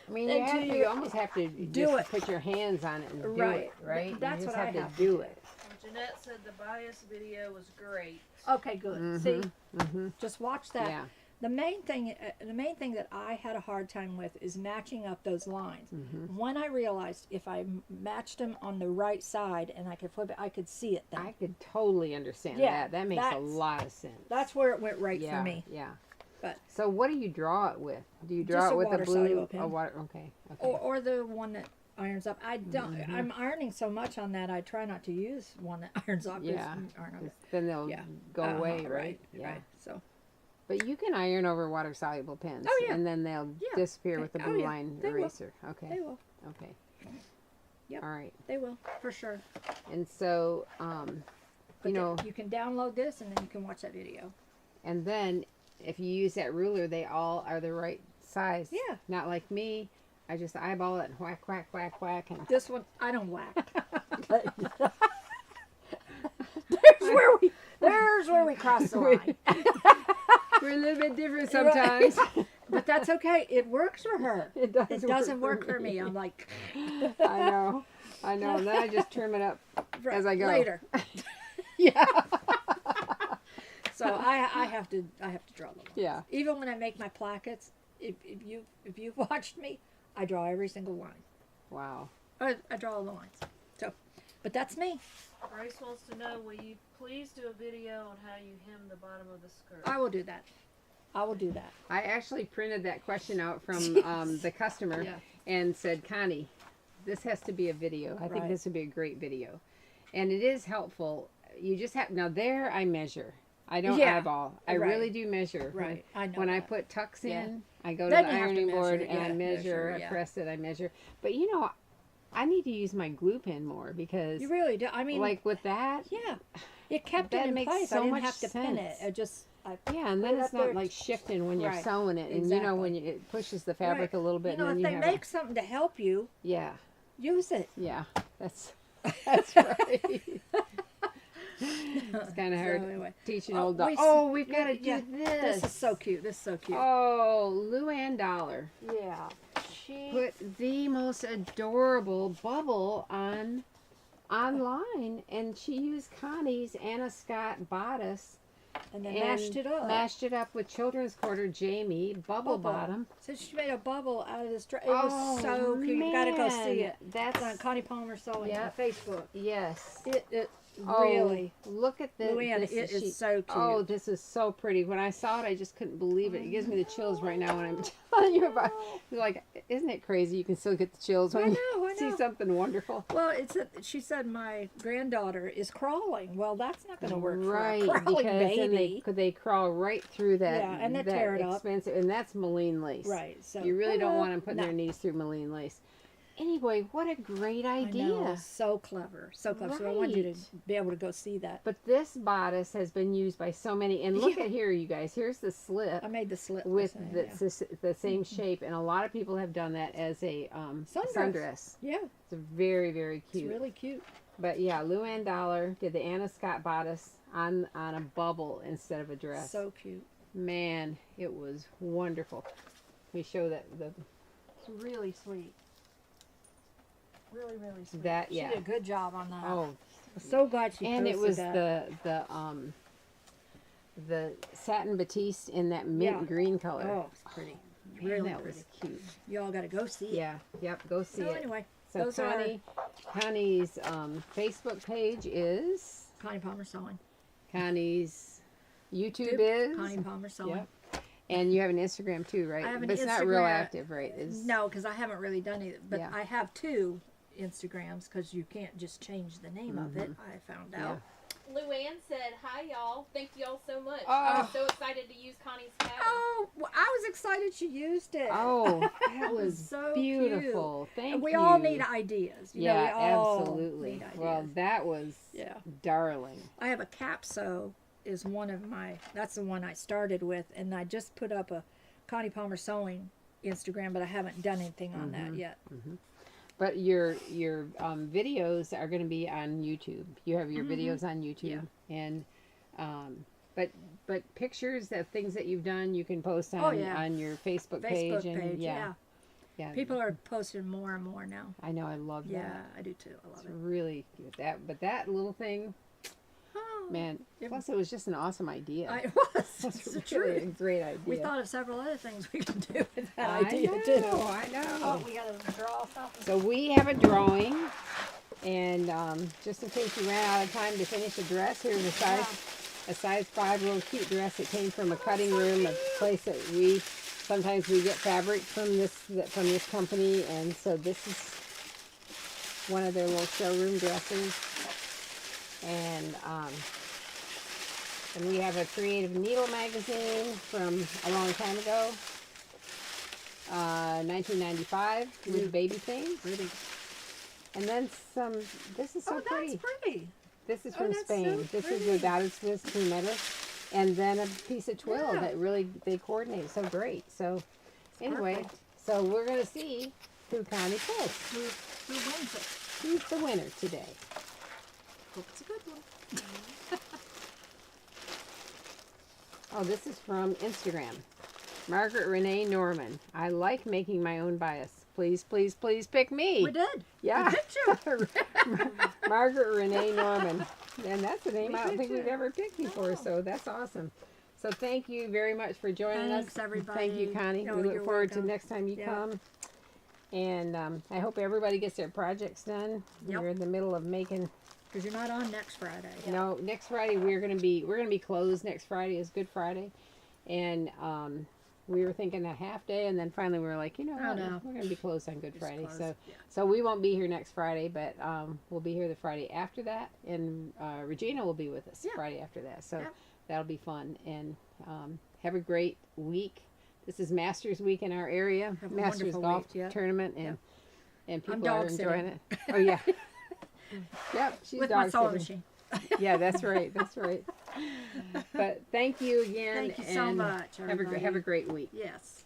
Speaker 1: I mean,
Speaker 2: Until
Speaker 1: you almost have to
Speaker 2: do
Speaker 1: just
Speaker 2: it.
Speaker 1: put your hands on it and do
Speaker 2: Right.
Speaker 1: it, right?
Speaker 2: That's
Speaker 1: you just
Speaker 2: what I
Speaker 1: have to
Speaker 2: have to
Speaker 1: do
Speaker 2: do.
Speaker 1: it.
Speaker 3: And Jeanette said the bias video was great.
Speaker 2: Okay, good. See, just watch that.
Speaker 1: Yeah.
Speaker 2: The main thing that I had a hard time with is matching up those lines. When I realized if I matched them on the right side and I could flip it, I could see it then.
Speaker 1: I could totally understand
Speaker 2: Yeah,
Speaker 1: that. That makes a
Speaker 2: that's-
Speaker 1: lot of sense.
Speaker 2: That's where it went right
Speaker 1: yeah,
Speaker 2: for me.
Speaker 1: Yeah.
Speaker 2: But
Speaker 1: So what do you draw it with? Do you draw
Speaker 2: Just
Speaker 1: it
Speaker 2: a
Speaker 1: with a
Speaker 2: water-soluble
Speaker 1: blue?
Speaker 2: pen.
Speaker 1: A water. Okay. Okay.
Speaker 2: or the one that irons up. I don't. I'm ironing so much on that. I try not to use one that irons off. 'Cause
Speaker 1: Yeah.
Speaker 2: you iron on it.
Speaker 1: Then they'll
Speaker 2: Yeah.
Speaker 1: go away, right?
Speaker 2: Right.
Speaker 1: Yeah.
Speaker 2: Right. So
Speaker 1: But you can iron over water soluble pens.
Speaker 2: Oh, yeah.
Speaker 1: And then they'll
Speaker 2: Yeah.
Speaker 1: disappear with the
Speaker 2: Oh,
Speaker 1: blue
Speaker 2: yeah.
Speaker 1: line
Speaker 2: They will.
Speaker 1: eraser. Okay.
Speaker 2: they will.
Speaker 1: Okay.
Speaker 2: Yep.
Speaker 1: All right.
Speaker 2: They will for sure.
Speaker 1: And so,
Speaker 2: But
Speaker 1: you know,
Speaker 2: you can download this and then you can watch that video.
Speaker 1: and then if you use that ruler, they all are the right size.
Speaker 2: Yeah.
Speaker 1: Not like me. I just eyeball it and whack, whack, whack, whack. And
Speaker 2: This one I don't whack. There's where we cross the line.
Speaker 1: we're a little bit different sometimes.
Speaker 2: But that's okay. It works for her.
Speaker 1: It does.
Speaker 2: It doesn't work for me. I'm like
Speaker 1: I know. And then I just trim it up as I go.
Speaker 2: later.
Speaker 1: Yeah.
Speaker 2: So I have to draw them.
Speaker 1: Yeah.
Speaker 2: Even when I make my plackets, if you've watched me, I draw every single line.
Speaker 1: Wow.
Speaker 2: I draw all the lines. So, but that's me.
Speaker 3: Grace wants to know, will you please do a video on how you hem the bottom of the skirt?
Speaker 2: I will do that. I will do that.
Speaker 1: I actually printed that question out from the customer
Speaker 2: Yeah.
Speaker 1: and said, Connie, this has to be a video. I think
Speaker 2: Right.
Speaker 1: this would be a great video. And it is helpful. You just have, now there I measure. I don't
Speaker 2: Yeah.
Speaker 1: eyeball. I
Speaker 2: Right.
Speaker 1: really do measure.
Speaker 2: Right. I know
Speaker 1: When I
Speaker 2: that.
Speaker 1: put tucks
Speaker 2: Yeah.
Speaker 1: in, I go
Speaker 2: Then
Speaker 1: to the
Speaker 2: you have to
Speaker 1: ironing board
Speaker 2: measure,
Speaker 1: and I
Speaker 2: yeah,
Speaker 1: measure,
Speaker 2: yeah.
Speaker 1: I press it, I measure. But you know, I need to use my glue pen more because
Speaker 2: You really do. I mean,
Speaker 1: like with that,
Speaker 2: yeah, it kept
Speaker 1: That
Speaker 2: it in
Speaker 1: makes
Speaker 2: place.
Speaker 1: so
Speaker 2: I didn't
Speaker 1: much
Speaker 2: have to pin it.
Speaker 1: sense.
Speaker 2: I just
Speaker 1: yeah, and
Speaker 2: put
Speaker 1: then
Speaker 2: it
Speaker 1: it's
Speaker 2: up
Speaker 1: not
Speaker 2: there.
Speaker 1: like shifting when you're
Speaker 2: Right.
Speaker 1: sewing it, and you know when it pushes the fabric
Speaker 2: Right.
Speaker 1: a little bit.
Speaker 2: You know,
Speaker 1: and
Speaker 2: if
Speaker 1: then
Speaker 2: they
Speaker 1: you have
Speaker 2: make something to help you,
Speaker 1: yeah,
Speaker 2: use it.
Speaker 1: yeah, that's right. It's kind of hard
Speaker 2: So anyway,
Speaker 1: teaching
Speaker 2: Oh,
Speaker 1: old dogs.
Speaker 2: we-
Speaker 1: Oh, we've got to do
Speaker 2: yeah,
Speaker 1: this.
Speaker 2: This is so cute. This is so cute.
Speaker 1: Oh, Luann Dollar
Speaker 2: Yeah, she
Speaker 1: put the most adorable bubble online, and she used Connie's Anna Scott bodice
Speaker 2: and then
Speaker 1: and
Speaker 2: mashed it up.
Speaker 1: mashed it up with Children's Quarter Jamie bubble bottom.
Speaker 2: So she made a bubble out of this dress. It
Speaker 1: Oh,
Speaker 2: was so cute. You gotta go see
Speaker 1: man.
Speaker 2: it. It's on
Speaker 1: That's
Speaker 2: Connie Palmer Sewing
Speaker 1: Yeah.
Speaker 2: on Facebook.
Speaker 1: yes.
Speaker 2: It Really.
Speaker 1: Look at this.
Speaker 2: Luann,
Speaker 1: this
Speaker 2: it is
Speaker 1: she-
Speaker 2: so cute.
Speaker 1: Oh, this is so pretty. When I saw it, I just couldn't believe it. It gives me the chills right now when I'm telling you about it. Like, isn't it crazy? You can still get the chills when
Speaker 2: I
Speaker 1: you
Speaker 2: know.
Speaker 1: see something wonderful.
Speaker 2: Well, she said my granddaughter is crawling. Well, that's not going to work
Speaker 1: Right,
Speaker 2: for a crawling
Speaker 1: because then
Speaker 2: baby.
Speaker 1: they crawl right through that.
Speaker 2: Yeah, and they
Speaker 1: that
Speaker 2: tear it up.
Speaker 1: expensive, and that's mulline lace.
Speaker 2: Right. So
Speaker 1: You really don't want them putting
Speaker 2: no.
Speaker 1: their knees through mulline lace. Anyway, what a great idea.
Speaker 2: I know, so clever. So clever. So I wanted you to be able to go see that.
Speaker 1: But this bodice has been used by so many. And look
Speaker 2: Yeah.
Speaker 1: at here, you guys. Here's the slip
Speaker 2: I made the slip
Speaker 1: with
Speaker 2: the same,
Speaker 1: the same shape. And a lot of people have done that as a
Speaker 2: Sundress.
Speaker 1: sundress.
Speaker 2: Yeah,
Speaker 1: It's very, very
Speaker 2: it's
Speaker 1: cute.
Speaker 2: really cute.
Speaker 1: But yeah, Luann Dollar did the Anna Scott bodice on a bubble instead of a dress.
Speaker 2: So cute.
Speaker 1: Man, it was wonderful. We show that
Speaker 2: It's really sweet. Really, really sweet.
Speaker 1: That,
Speaker 2: She
Speaker 1: yeah.
Speaker 2: did a good job on that.
Speaker 1: oh,
Speaker 2: I'm so glad she
Speaker 1: and it
Speaker 2: posted
Speaker 1: was
Speaker 2: that.
Speaker 1: the satin batiste in that mint
Speaker 2: Yeah.
Speaker 1: green color.
Speaker 2: Oh, it's pretty.
Speaker 1: Man,
Speaker 2: really
Speaker 1: that
Speaker 2: pretty.
Speaker 1: was cute.
Speaker 2: You all got to go see it.
Speaker 1: Yeah, yep, go see
Speaker 2: So
Speaker 1: it.
Speaker 2: anyway,
Speaker 1: So
Speaker 2: those are
Speaker 1: Connie's Facebook page is
Speaker 2: Connie Palmer Sewing.
Speaker 1: Connie's YouTube
Speaker 2: Dude,
Speaker 1: is
Speaker 2: Connie Palmer Sewing.
Speaker 1: Yep. And you have an Instagram too, right?
Speaker 2: I have an
Speaker 1: but it's not real
Speaker 2: Instagram.
Speaker 1: active, right? It's,
Speaker 2: No, because I haven't really done it. But
Speaker 1: Yeah.
Speaker 2: I have 2 Instagrams because you can't just change the name of it. I found out.
Speaker 4: Luann said, "Hi y'all, thank y'all so much.
Speaker 1: Oh.
Speaker 4: I'm so excited to use Connie's pattern."
Speaker 2: Oh, well, I was excited she used it.
Speaker 1: Oh, that was
Speaker 2: So
Speaker 1: beautiful. Thank
Speaker 2: and we
Speaker 1: you.
Speaker 2: all need ideas. You know,
Speaker 1: Yeah,
Speaker 2: we all
Speaker 1: absolutely.
Speaker 2: need
Speaker 1: Well,
Speaker 2: ideas.
Speaker 1: that was
Speaker 2: Yeah.
Speaker 1: darling.
Speaker 2: I have a cap sew is one of my, that's the one I started with. And I just put up a Connie Palmer Sewing Instagram, but I haven't done anything on that yet.
Speaker 1: But your videos are going to be on YouTube. You have your videos on YouTube, and but pictures of things that you've done, you can post on on your Facebook page.
Speaker 2: Facebook
Speaker 1: And
Speaker 2: page,
Speaker 1: yeah.
Speaker 2: People are posting more and more now.
Speaker 1: I know, I love
Speaker 2: Yeah,
Speaker 1: that.
Speaker 2: I do too. I love
Speaker 1: It's
Speaker 2: it.
Speaker 1: really cute. But that little thing,
Speaker 2: Oh,
Speaker 1: man. Plus, it was just an awesome idea.
Speaker 2: it was.
Speaker 1: It's
Speaker 2: It's
Speaker 1: really a
Speaker 2: true.
Speaker 1: great idea.
Speaker 2: We thought of several other things we could do with that
Speaker 1: I
Speaker 2: idea
Speaker 1: know,
Speaker 2: too.
Speaker 1: I know.
Speaker 2: Oh, we gotta draw something.
Speaker 1: So we have a drawing, and just in case you ran out of time to finish a dress, here's a size 5 little cute dress. It came from a cutting room, a place that sometimes we get fabric from this company, and so this is one of their little showroom dresses. And we have a Creative Needle magazine from a long time ago. 1995 with baby things.
Speaker 2: Pretty.
Speaker 1: And then some, this is so
Speaker 2: Oh,
Speaker 1: pretty.
Speaker 2: that's pretty.
Speaker 1: This is
Speaker 2: Oh,
Speaker 1: from
Speaker 2: that's
Speaker 1: Spain.
Speaker 2: so
Speaker 1: This is
Speaker 2: pretty.
Speaker 1: the dotted Swiss cream metal. And then a piece of twill
Speaker 2: Yeah.
Speaker 1: that really, they coordinate so great. So anyway,
Speaker 2: perfect.
Speaker 1: so we're going to see who Connie picks.
Speaker 2: Who wins it?
Speaker 1: Who's the winner today?
Speaker 2: Hope it's a good one.
Speaker 1: Oh, this is from Instagram. Margaret Renee Norman. I like making my own bias. Please, please, please pick me.
Speaker 2: We did.
Speaker 1: Yeah.
Speaker 2: We picked you.
Speaker 1: Margaret Renee Norman. And that's a name
Speaker 2: We
Speaker 1: I don't
Speaker 2: picked
Speaker 1: think we've
Speaker 2: you.
Speaker 1: ever picked before,
Speaker 2: No.
Speaker 1: so that's awesome. So thank you very much for joining
Speaker 2: Thanks,
Speaker 1: us.
Speaker 2: everybody.
Speaker 1: Thank you, Connie.
Speaker 2: No,
Speaker 1: we look
Speaker 2: you're
Speaker 1: forward
Speaker 2: welcome.
Speaker 1: to next time you
Speaker 2: Yep.
Speaker 1: come. And I hope everybody gets their projects done.
Speaker 2: Yep.
Speaker 1: We're in the middle of making.
Speaker 2: Because you're not on next Friday.
Speaker 1: No, next Friday we're gonna be closed. Next Friday is Good Friday, and we were thinking a half day, and then finally we were like,
Speaker 2: Oh,
Speaker 1: what?
Speaker 2: no.
Speaker 1: We're gonna be closed on Good
Speaker 2: It's
Speaker 1: Friday.
Speaker 2: closed,
Speaker 1: So
Speaker 2: yeah.
Speaker 1: so we won't be here next Friday, but we'll be here the Friday after that, and Regina will be with us
Speaker 2: Yeah.
Speaker 1: Friday after that. So
Speaker 2: Yeah.
Speaker 1: that'll be fun, and have a great week. This is Masters Week in our area,
Speaker 2: Have a
Speaker 1: Masters
Speaker 2: wonderful
Speaker 1: Golf
Speaker 2: week, yeah.
Speaker 1: Tournament, and
Speaker 2: I'm
Speaker 1: people are
Speaker 2: dog
Speaker 1: enjoying
Speaker 2: sitting.
Speaker 1: it. Oh yeah. Yep, she's
Speaker 2: With my
Speaker 1: dog
Speaker 2: sewing
Speaker 1: sitting.
Speaker 2: machine.
Speaker 1: Yeah, that's right. That's right. But thank you again.
Speaker 2: Thank you so
Speaker 1: and
Speaker 2: much,
Speaker 1: Have a
Speaker 2: everybody.
Speaker 1: have a great week.
Speaker 2: Yes.